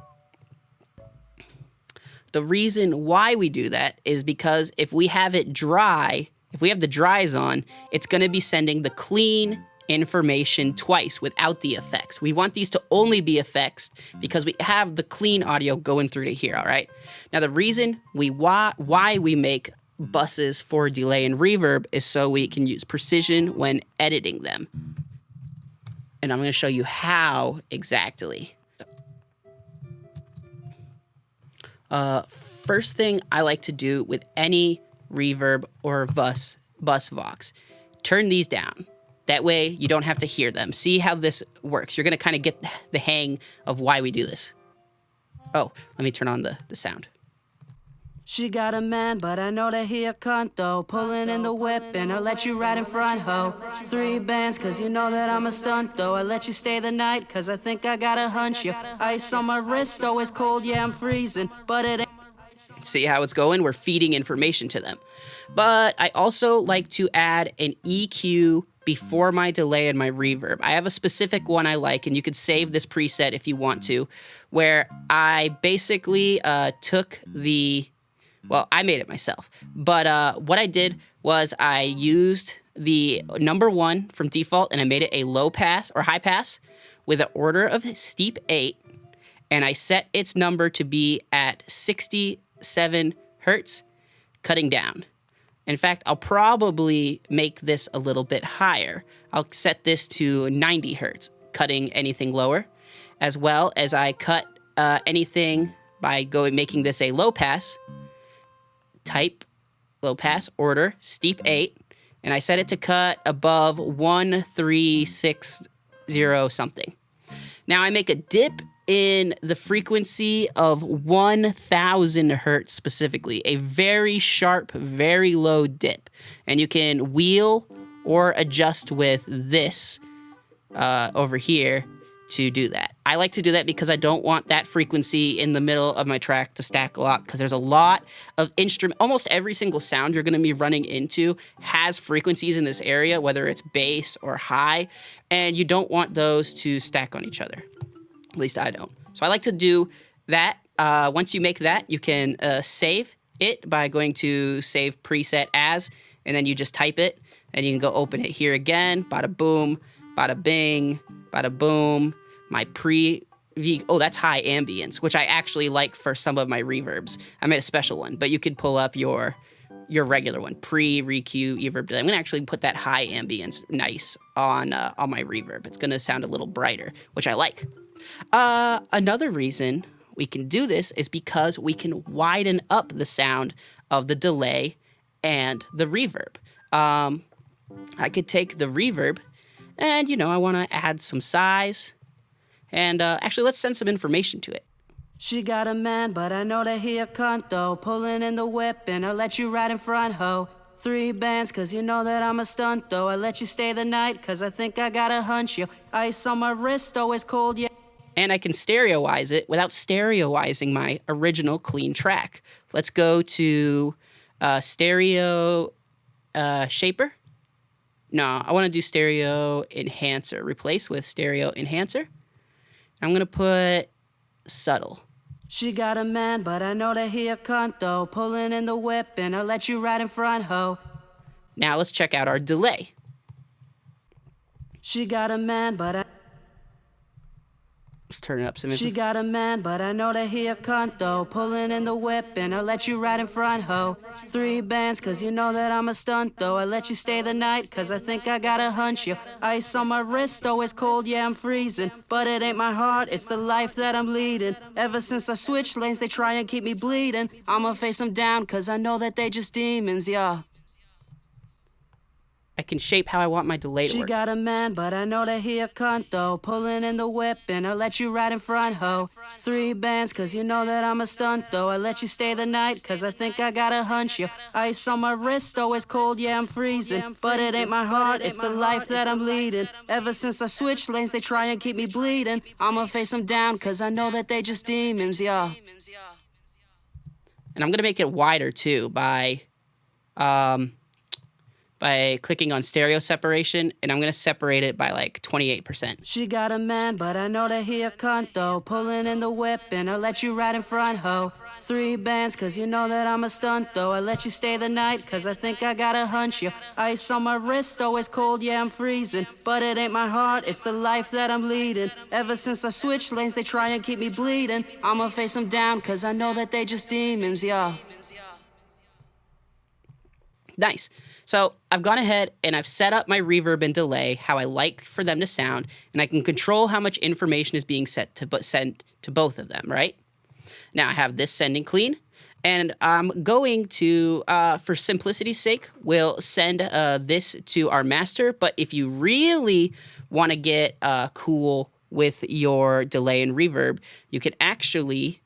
the reason why we do that is because if we have it dry, if we have the dries on, it's going to be sending the clean information twice without the effects. We want these to only be effects because we have the clean audio going through to here, all right? Now, the reason why we make buses for delay and reverb is so we can use precision when editing them. And I'm going to show you how exactly. First thing I like to do with any reverb or bus vox, turn these down. That way you don't have to hear them. See how this works. You're gonna kind of get the hang of why we do this. Oh, let me turn on the sound. She got a man, but I know that he a cunt though. Pulling in the whip and I'll let you ride in front, ho. 3 bands, cause you know that I'm a stunt though. I let you stay the night, cause I think I gotta hunch you. Ice on my wrist, always cold, yeah, I'm freezing. But it ain't. See how it's going? We're feeding information to them. But I also like to add an EQ before my delay and my reverb. I have a specific one I like, and you could save this preset if you want to, where I basically took well, I made it myself. But what I did was I used the number 1 from default, and I made it a low pass or high pass with an order of steep 8, and I set its number to be at 67 hertz, cutting down. In fact, I'll probably make this a little bit higher. I'll set this to 90 hertz, cutting anything lower, as well as I cut anything by making this a low pass, type, low pass, order, steep 8, and I set it to cut above 1360 something. Now I make a dip in the frequency of 1000 hertz specifically, a very sharp, very low dip. And you can wheel or adjust with this over here to do that. I like to do that because I don't want that frequency in the middle of my track to stack a lot, because there's a lot of almost every single sound you're gonna be running into has frequencies in this area, whether it's bass or high, and you don't want those to stack on each other. At least I don't. So I like to do that. Once you make that, you can save it by going to save preset as, and then you just type it, and you can go open it here again. Bada boom, bada bing, bada boom. My that's high ambience, which I actually like for some of my reverbs. I made a special one, but you could pull up your regular one, pre-req, reverb delay. I'm gonna actually put that high ambience nice on my reverb. It's gonna sound a little brighter, which I like. Another reason we can do this is because we can widen up the sound of the delay and the reverb. I could take the reverb and, I want to add some size. And actually, let's send some information to it. She got a man, but I know that he a cunt though. Pulling in the whip and I'll let you ride in front, ho. 3 bands, cause you know that I'm a stunt though. I let you stay the night, cause I think I gotta hunch you. Ice on my wrist, always cold, yeah. And I can stereoize it without stereoizing my original clean track. Let's go to stereo shaper. No, I want to do stereo enhancer. Replace with stereo enhancer. I'm going to put subtle. She got a man, but I know that he a cunt though. Pulling in the whip and I'll let you ride in front, ho. Now let's check out our delay. She got a man, but I... Let's turn it up some. She got a man, but I know that he a cunt though. Pulling in the whip and I'll let you ride in front, ho. 3 bands, cause you know that I'm a stunt though. I let you stay the night, cause I think I gotta hunch you. Ice on my wrist, always cold, yeah, I'm freezing. But it ain't my heart, it's the life that I'm leading. Ever since I switched lanes, they try and keep me bleeding. I'ma face them down, cause I know that they just demons, yeah. I can shape how I want my delay to She work. got a man, but I know that he a cunt though. Pulling in the whip and I'll let you ride in front, ho. 3 bands, cause you know that I'm a stunt though. I let you stay the night, cause I think I gotta hunch you. Ice on my wrist, always cold, yeah, I'm freezing. But it ain't my heart, it's the life that I'm leading. Ever since I switched lanes, they try and keep me bleeding. I'ma face them down, cause I know that they just demons, yeah. And I'm gonna make it wider too by clicking on stereo separation, and I'm gonna separate it by like 28%. She got a man, but I know that he a cunt though. Pulling in the whip and I'll let you ride in front, ho. 3 bands, cause you know that I'm a stunt though. I let you stay the night, cause I think I gotta hunch you. Ice on my wrist, always cold, yeah, I'm freezing. But it ain't my heart, it's the life that I'm leading. Ever since I switched lanes, they try and keep me bleeding. I'ma face them down, cause I know that they just demons, yeah. Nice. So I've gone ahead and I've set up my reverb and delay how I like for them to sound, and I can control how much information is being sent to both of them, right? Now I have this sending clean, and I'm going to, for simplicity's sake, we'll send this to our master. But if you really want to get cool with your delay and reverb, you can actually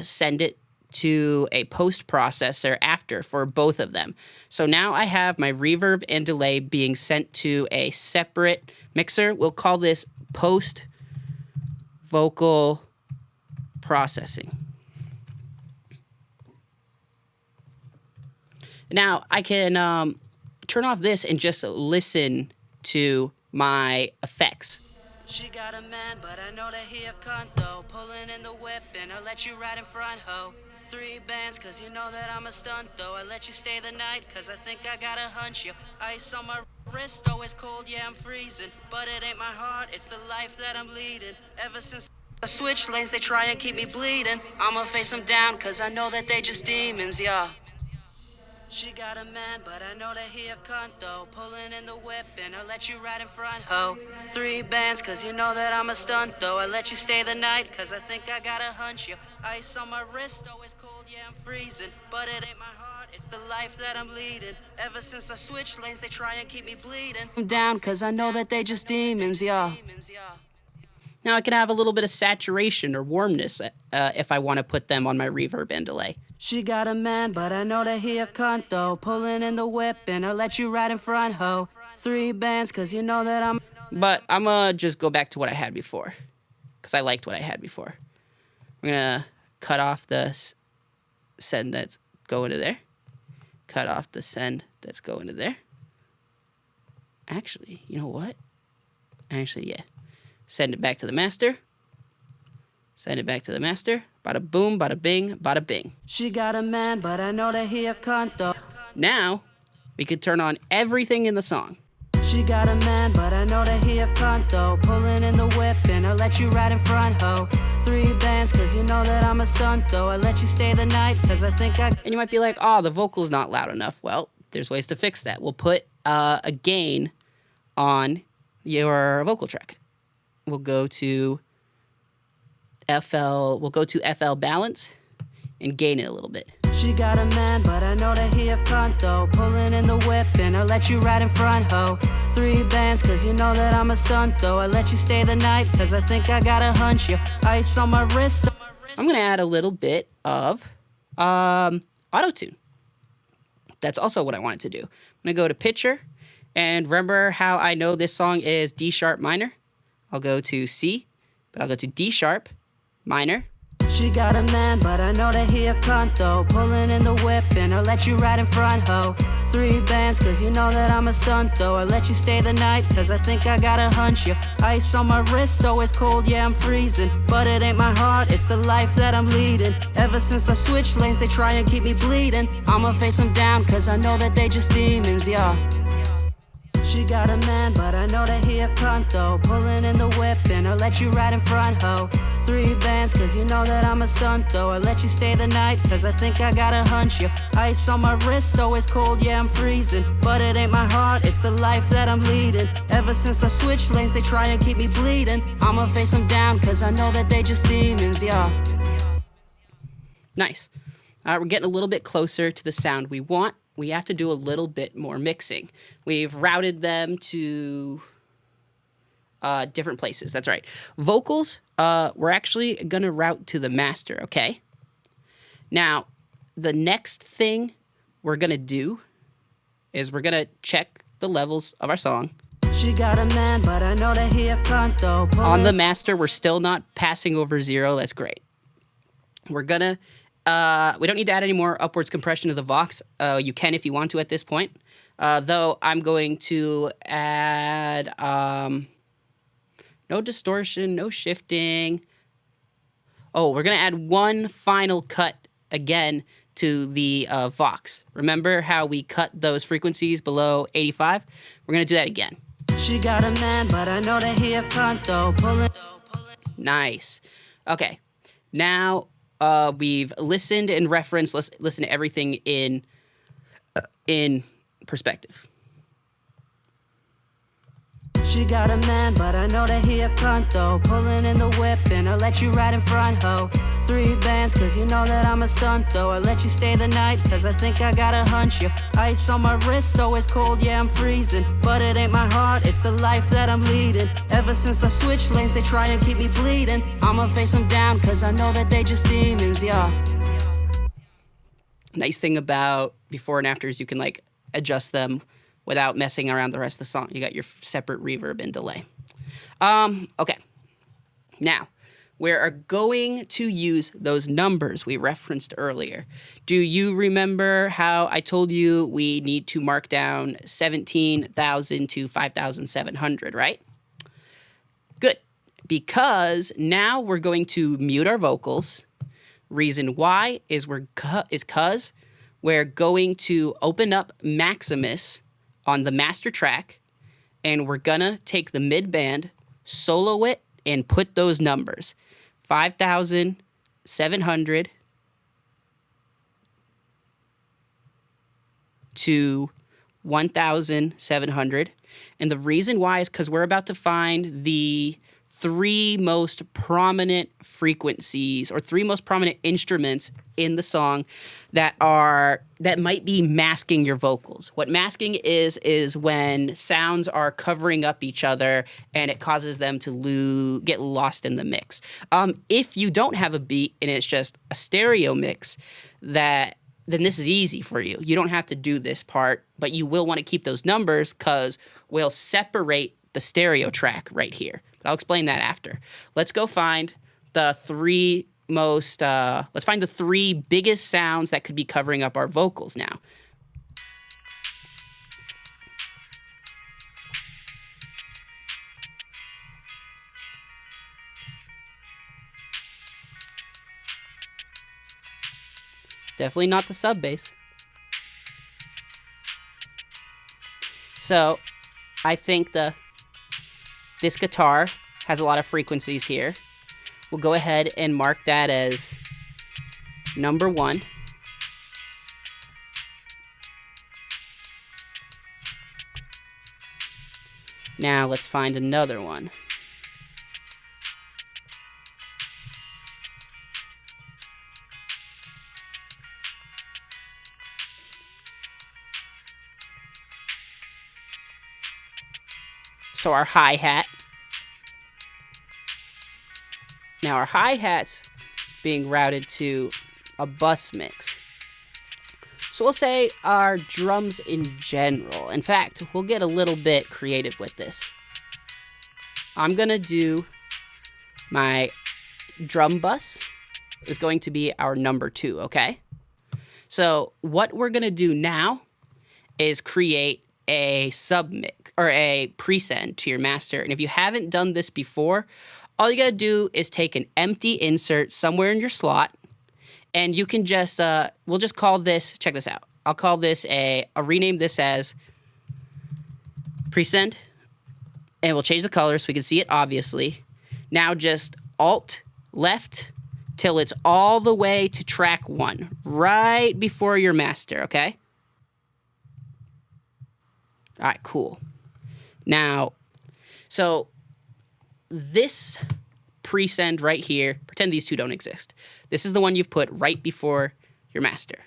send it to a post processor after for both of them. So now I have my reverb and delay being sent to a separate mixer. We'll call this post vocal processing. Now I can turn off this and just listen to my effects. She got a man, but I know that he a cunt though. Pulling in the whip and I'll let you ride in front, ho. 3 bands, cause you know that I'm a stunt though. I let you stay the night, cause I think I gotta hunch you. Ice on my wrist, always cold, yeah, I'm freezing. But it ain't my heart, it's the life that I'm leading. Ever since I switched lanes, they try and keep me bleeding. I'ma face them down, cause I know that they just demons, yeah. She got a man, but I know that he a cunt though. Pulling in the whip and I'll let you ride in front, ho. 3 bands, cause you know that I'm a stunt though. I let you stay the night, cause I think I gotta hunch you. Ice on my wrist, always cold, yeah, I'm freezing. But it ain't my heart, it's the life that I'm leading. Ever since I switched lanes, they try and keep me bleeding. I'm down, cause I know that they just demons, yeah. Now I can have a little bit of saturation or warmness if I want to put them on my reverb and delay. She got a man, but I know that he a cunt though. Pulling in the whip and I'll let you ride in front, ho. 3 bands, cause you know that I'm... But I'm gonna just go back to what I had before, because I liked what I had before. I'm gonna cut off the send that's going to there. Cut off the send that's going to there. Actually, you know what? Actually, yeah. Send it back to the master. Send it back to the master. Bada boom, bada bing, bada bing. She got a man, but I know that he a cunt though. Now, we could turn on everything in the song. She got a man, but I know that he a cunt though. Pulling in the whip and I'll let you ride in front, ho. 3 bands, cause you know that I'm a stunt though. I let you stay the night, cause I think I... And you might be like, oh, the vocal's not loud enough. Well, there's ways to fix that. We'll put a gain on your vocal track. We'll go to FL balance and gain it a little bit. She got a man, but I know that he a cunt though. Pulling in the whip and I'll let you ride in front, ho. 3 bands, cause you know that I'm a stunt though. I let you stay the night, cause I think I gotta hunch you. Ice on my wrist. I'm gonna add a little bit of Autotune. That's also what I wanted to do. I'm gonna go to Picture, and remember how I know this song is D sharp minor? I'll go to C, but I'll go to D sharp minor. She got a man, but I know that he a cunt though. Pulling in the whip and I'll let you ride in front, ho. 3 bands, cause you know that I'm a stunt though. I let you stay the night, cause I think I gotta hunch you. Ice on my wrist, always cold, yeah, I'm freezing. But it ain't my heart, it's the life that I'm leading. Ever since I switched lanes, they try and keep me bleeding. I'ma face them down, cause I know that they just demons, yeah. She got a man, but I know that he a cunt though. Pulling in the whip and I'll let you ride in front, ho. 3 bands, cause you know that I'm a stunt though. I let you stay the night, cause I think I gotta hunch you. Ice on my wrist, always cold, yeah, I'm freezing. But it ain't my heart, it's the life that I'm leading. Ever since I switched lanes, they try and keep me bleeding. I'ma face them down, cause I know that they just demons, yeah. Nice. We're getting a little bit closer to the sound we want. We have to do a little bit more mixing. We've routed them to different places. That's right. Vocals, we're actually going to route to the master, okay? Now, the next thing we're going to do is we're going to check the levels of our song. She got a man, but I know that he a cunt though. On the master, we're still not passing over 0. That's great. We're going to... we don't need to add any more upwards compression to the Vox. You can if you want to at this point. Though I'm going to add no distortion, no shifting. Oh, we're going to add one final cut again to the Vox. Remember how we cut those frequencies below 85? We're going to do that again. She got a man, but I know that he a cunt though. Nice. Okay. Now... we've listened and referenced, listen to everything in perspective. She got a man, but I know that he up pronto. Pulling in the whip and I'll let you ride in front, ho. 3 bands, cause you know that I'm a stunt, though. I'll let you stay the night, cause I think I got a hunch, yo. Ice on my wrist, always cold, yeah, I'm freezing. But it ain't my heart, it's the life that I'm leading. Ever since I switched lanes, they try and keep me bleeding. I'ma face them down, cause I know that they just demons, yeah. Nice thing about before and afters, you can like adjust them without messing around the rest of the song. You got your separate reverb and delay. Okay. Now, we are going to use those numbers we referenced earlier. Do you remember how I told you we need to mark down 17,000 to 5,700, right? Good. Because now we're going to mute our vocals. Reason why is because we're going to open up Maximus on the master track, and we're gonna take the mid band, solo it, and put those numbers 5,700 to 1,700. And the reason why is because we're about to find the 3 most prominent frequencies or 3 most prominent instruments in the song that might be masking your vocals. What masking is when sounds are covering up each other and it causes them to get lost in the mix. If you don't have a beat and it's just a stereo mix, then this is easy for you. You don't have to do this part, but you will want to keep those numbers because we'll separate the stereo track right here. But I'll explain that after. Let's go find the 3 let's find the 3 biggest sounds that could be covering up our vocals now. Definitely not the sub bass. So I think this guitar has a lot of frequencies here. We'll go ahead and mark that as number 1. Now let's find another one. So our hi-hat. Now our hi-hat's being routed to a bus mix. So we'll say our drums in general. In fact, we'll get a little bit creative with this. I'm gonna do my drum bus is going to be our number 2, okay? So what we're gonna do now is create a submix or a presend to your master. And if you haven't done this before, all you gotta do is take an empty insert somewhere in your slot, and you can just, we'll just call this, check this out. I'll call this I'll rename this as presend, and we'll change the color so we can see it obviously. Now just Alt left till it's all the way to track 1, right before your master, okay? All right, cool. Now, so this presend right here, pretend these 2 don't exist. This is the one you've put right before your master.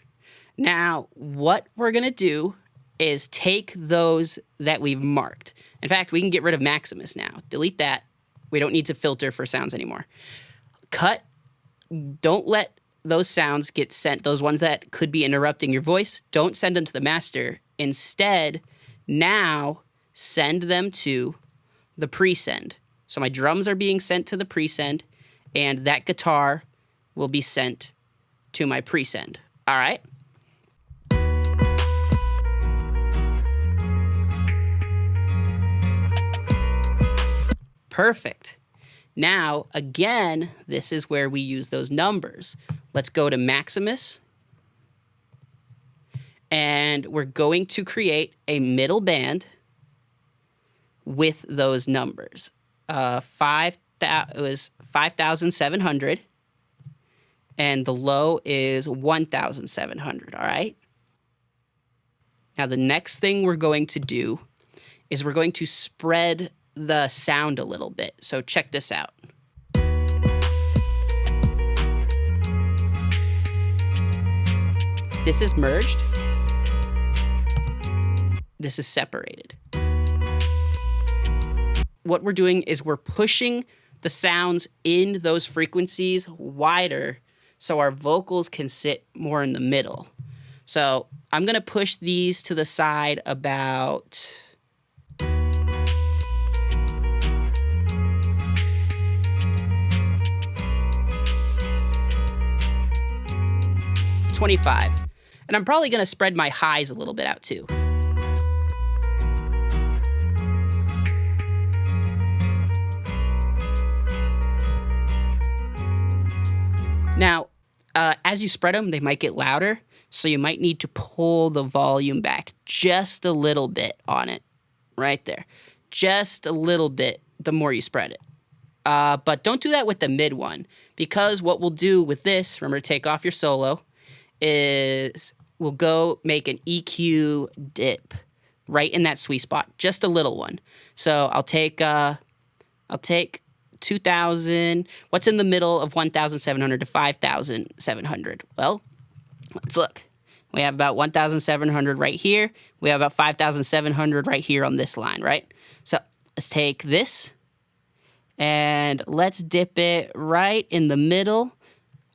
Now, what we're going to do is take those that we've marked. In fact, we can get rid of Maximus now. Delete that. We don't need to filter for sounds anymore. Cut. Don't let those sounds get sent, those ones that could be interrupting your voice, don't send them to the master. Instead, now send them to the presend. So my drums are being sent to the presend, and that guitar will be sent to my presend. All right? Perfect. Now, again, this is where we use those numbers. Let's go to Maximus, and we're going to create a middle band with those numbers. It was 5,700, and the low is 1,700, all right? Now, the next thing we're going to do is we're going to spread the sound a little bit. So check this out. This is merged. This is separated. What we're doing is we're pushing the sounds in those frequencies wider so our vocals can sit more in the middle. So I'm gonna push these to the side about 25. And I'm probably gonna spread my highs a little bit out too. Now, as you spread them, they might get louder, so you might need to pull the volume back just a little bit on it, right there. Just a little bit the more you spread it. But don't do that with the mid one, because what we'll do with this, remember to take off your solo, is we'll go make an EQ dip right in that sweet spot, just a little one. So I'll take 2,000. What's in the middle of 1,700 to 5,700? Well, let's look. We have about 1,700 right here. We have about 5,700 right here on this line, right? So let's take this and let's dip it right in the middle.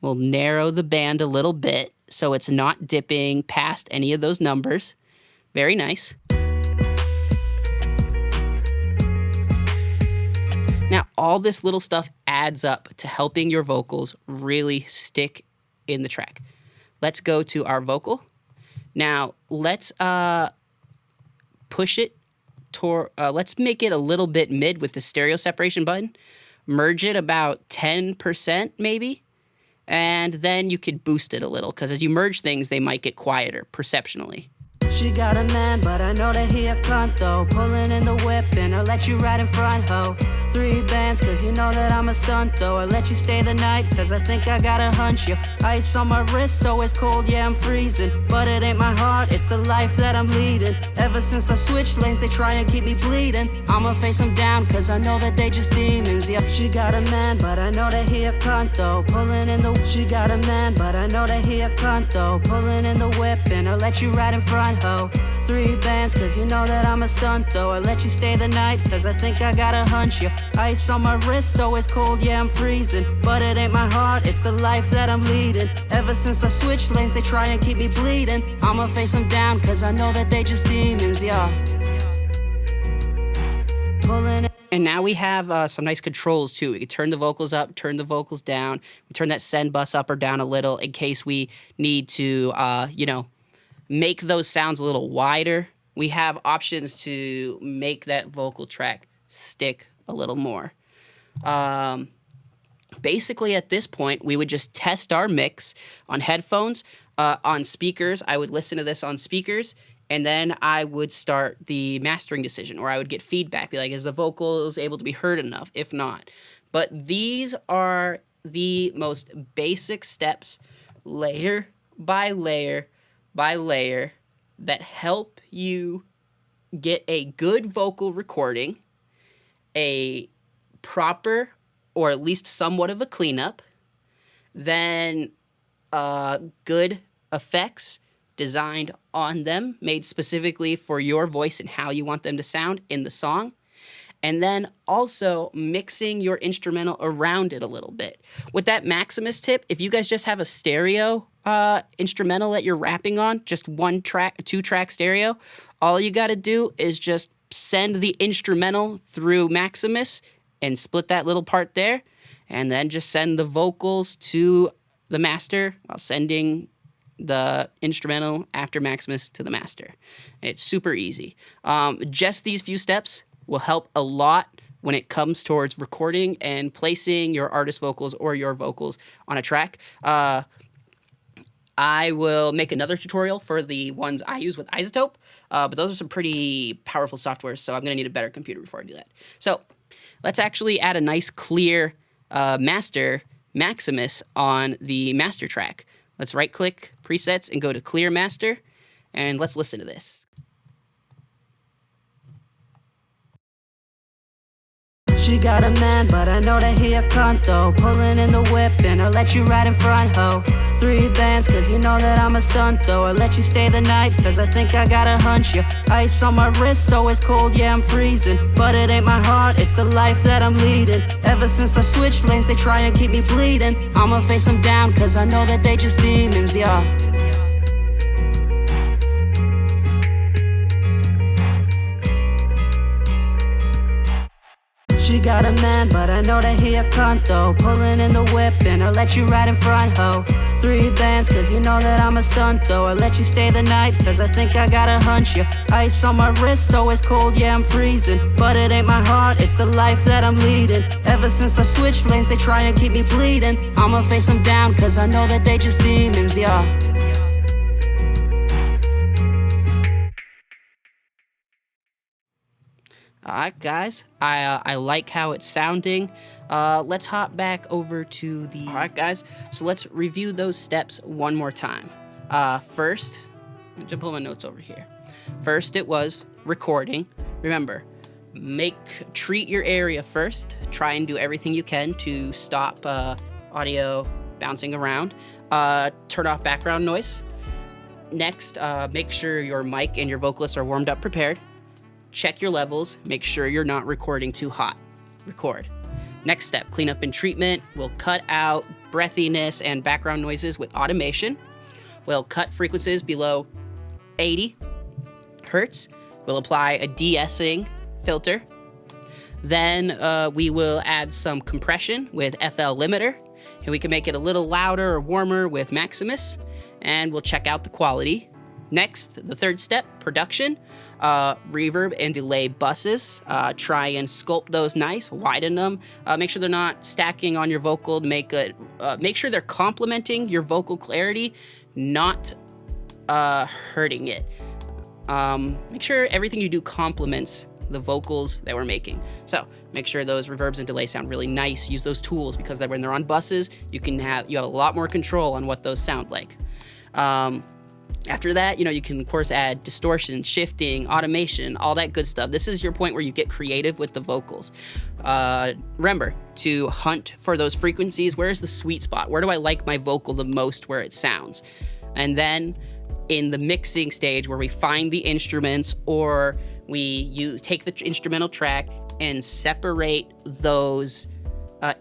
We'll narrow the band a little bit so it's not dipping past any of those numbers. Very nice. Now, all this little stuff adds up to helping your vocals really stick in the track. Let's go to our vocal. Now, let's push it toward, let's make it a little bit mid with the stereo separation button. Merge it about 10% maybe. And then you could boost it a little, because as you merge things, they might get quieter perceptionally. She got a man, but I know that he a cunt though. Pulling in the whip and I'll let you ride in front, ho. 3 bands, cause you know that I'm a stunt though. I'll let you stay the night, cause I think I got a hunch. Yeah, ice on my wrist, always cold, yeah, I'm freezing. But it ain't my heart, it's the life that I'm leading. Ever since I switched lanes, they try and keep me bleeding. I'ma face them down, cause I know that they just demons. Yeah, she got a man, but I know that he a cunt though. Pulling in the, she got a man, but I know that he a cunt though. Pulling in the whip and I'll let you ride in front, ho. 3 bands, cause you know that I'm a stunt though. I'll let you stay the night, cause I think I got a hunch. Yeah, ice on my wrist, always cold, yeah, I'm freezing. But it ain't my heart, it's the life that I'm leading. Ever since I switched lanes, they try and keep me bleeding. I'ma face them down, cause I know that they just demons, yeah. Pulling in. And now we have some nice controls too. We can turn the vocals up, turn the vocals down. We turn that send bus up or down a little in case we need to, make those sounds a little wider. We have options to make that vocal track stick a little more. Basically, at this point, we would just test our mix on headphones, on speakers. I would listen to this on speakers, and then I would start the mastering decision, or I would get feedback, be like, is the vocals able to be heard enough? If not. But these are the most basic steps, layer by layer by layer, that help you get a good vocal recording, a proper or at least somewhat of a cleanup, then good effects designed on them, made specifically for your voice and how you want them to sound in the song, and then also mixing your instrumental around it a little bit. With that Maximus tip, if you guys just have a stereo instrumental that you're rapping on, just 2-track stereo, all you gotta do is just send the instrumental through Maximus and split that little part there, and then just send the vocals to the master while sending the instrumental after Maximus to the master. And it's super easy. Just these few steps will help a lot when it comes towards recording and placing your artist vocals or your vocals on a track. I will make another tutorial for the ones I use with Isotope, but those are some pretty powerful softwares, so I'm going to need a better computer before I do that. So let's actually add a nice clear master Maximus on the master track. Let's right-click presets and go to clear master, and let's listen to this. She got a man, but I know that he a cunt though. Pulling in the whip and I'll let you ride in front, ho. 3 bands, cause you know that I'm a stunt though. I'll let you stay the night, cause I think I got a hunch, yeah. Ice on my wrist, always cold, yeah, I'm freezing. But it ain't my heart, it's the life that I'm leading. Ever since I switched lanes, they try and keep me bleeding. I'ma face them down, cause I know that they just demons, yeah. She got a man, but I know that he a cunt though. Pulling in the whip and I'll let you ride in front, ho. 3 bands, cause you know that I'm a stunt though. I'll let you stay the night, cause I think I got a hunch, yeah. Ice on my wrist, always cold, yeah, I'm freezing. But it ain't my heart, it's the life that I'm leading. Ever since I switched lanes, they try and keep me bleeding. I'ma face them down, cause I know that they just demons, yeah. Alright guys, I like how it's sounding. Let's hop back over to the... Alright guys, so let's review those steps one more time. First, let me just pull my notes over here. First it was recording. Remember, treat your area first. Try and do everything you can to stop audio bouncing around. Turn off background noise. Next, make sure your mic and your vocalist are warmed up, prepared. Check your levels, make sure you're not recording too hot. Record. Next step, cleanup and treatment. We'll cut out breathiness and background noises with automation. We'll cut frequencies below 80 Hertz. We'll apply a de-essing filter. Then we will add some compression with FL limiter. And we can make it a little louder or warmer with Maximus. And we'll check out the quality. Next, the third step, production. Reverb and delay buses. Try and sculpt those nice, widen them. Make sure they're not stacking on your vocal to make sure they're complementing your vocal clarity, not hurting it. Make sure everything you do complements the vocals that we're making. So make sure those reverbs and delays sound really nice. Use those tools because when they're on buses, you have a lot more control on what those sound like. After that, you can, of course, add distortion, shifting, automation, all that good stuff. This is your point where you get creative with the vocals. Remember to hunt for those frequencies. Where's the sweet spot? Where do I like my vocal the most where it sounds? And then in the mixing stage where we find the instruments or you take the instrumental track and separate those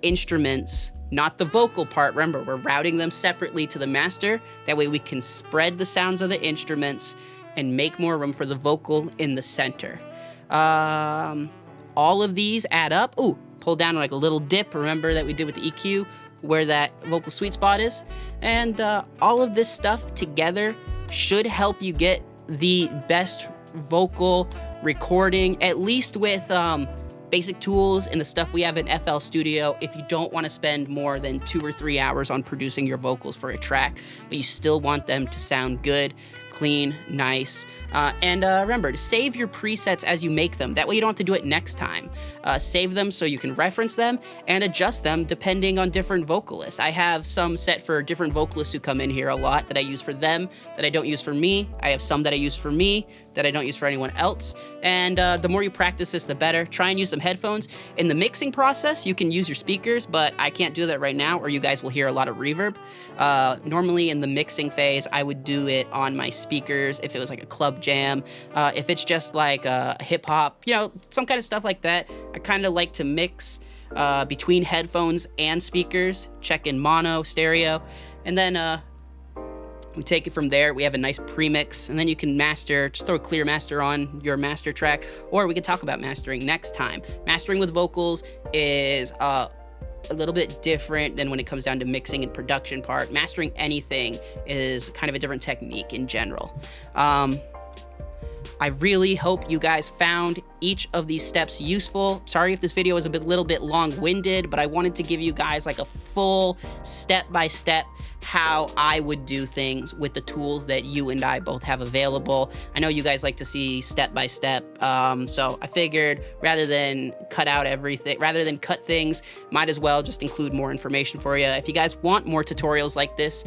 instruments, not the vocal part. Remember, we're routing them separately to the master. That way we can spread the sounds of the instruments and make more room for the vocal in the center. All of these add up. Ooh, pull down like a little dip. Remember that we did with the EQ, where that vocal sweet spot is. And all of this stuff together should help you get the best vocal recording, at least with basic tools and the stuff we have in FL Studio. If you don't want to spend more than 2 or 3 hours on producing your vocals for a track, but you still want them to sound good, clean, nice. And remember to save your presets as you make them. That way you don't have to do it next time. Save them so you can reference them and adjust them depending on different vocalists. I have some set for different vocalists who come in here a lot that I use for them, that I don't use for me. I have some that I use for me, that I don't use for anyone else. And the more you practice this, the better. Try and use some headphones. In the mixing process, you can use your speakers, but I can't do that right now, or you guys will hear a lot of reverb. Normally in the mixing phase, I would do it on my speakers if it was like a club jam. If it's just like hip hop, some kind of stuff like that, I kind of like to mix between headphones and speakers, check in mono, stereo, and then we take it from there. We have a nice premix, and then you can master, just throw a clear master on your master track, or we could talk about mastering next time. Mastering with vocals is a little bit different than when it comes down to mixing and production part. Mastering anything is kind of a different technique in general. I really hope you guys found each of these steps useful. Sorry if this video was a little bit long-winded, but I wanted to give you guys like a full step-by-step how I would do things with the tools that you and I both have available. I know you guys like to see step by step, so I figured rather than cut things, might as well just include more information for you. If you guys want more tutorials like this,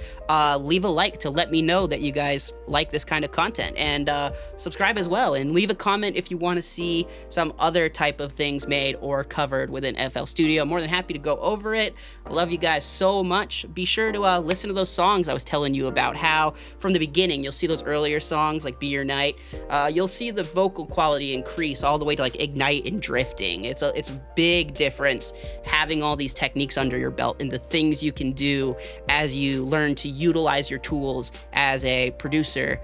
leave a like to let me know that you guys like this kind of content, and subscribe as well, and leave a comment if you want to see some other type of things made or covered within FL Studio. I'm more than happy to go over it. I love you guys so much. Be sure to listen to those songs I was telling you about, how from the beginning you'll see those earlier songs like Be Your Night. You'll see the vocal quality increase all the way to like Ignite and Drifting. It's a big difference having all these techniques under your belt and the things you can do as you learn to utilize your tools as a producer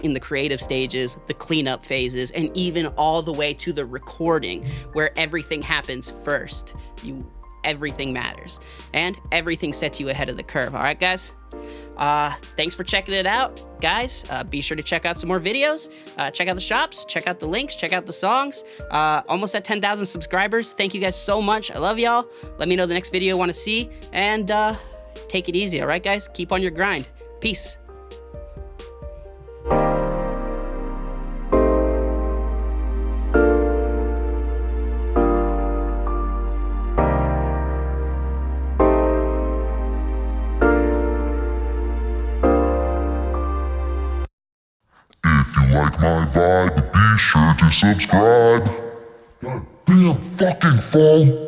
in the creative stages, the cleanup phases, and even all the way to the recording where everything happens first. Everything matters, and everything sets you ahead of the curve. All right, guys? Thanks for checking it out, guys. Be sure to check out some more videos. Check out the shops, check out the links, check out the songs. Almost at 10,000 subscribers. Thank you guys so much. I love y'all. Let me know the next video you want to see, and take it easy, all right, guys? Keep on your grind. Peace. Like my vibe, be sure to subscribe. Goddamn fucking phone.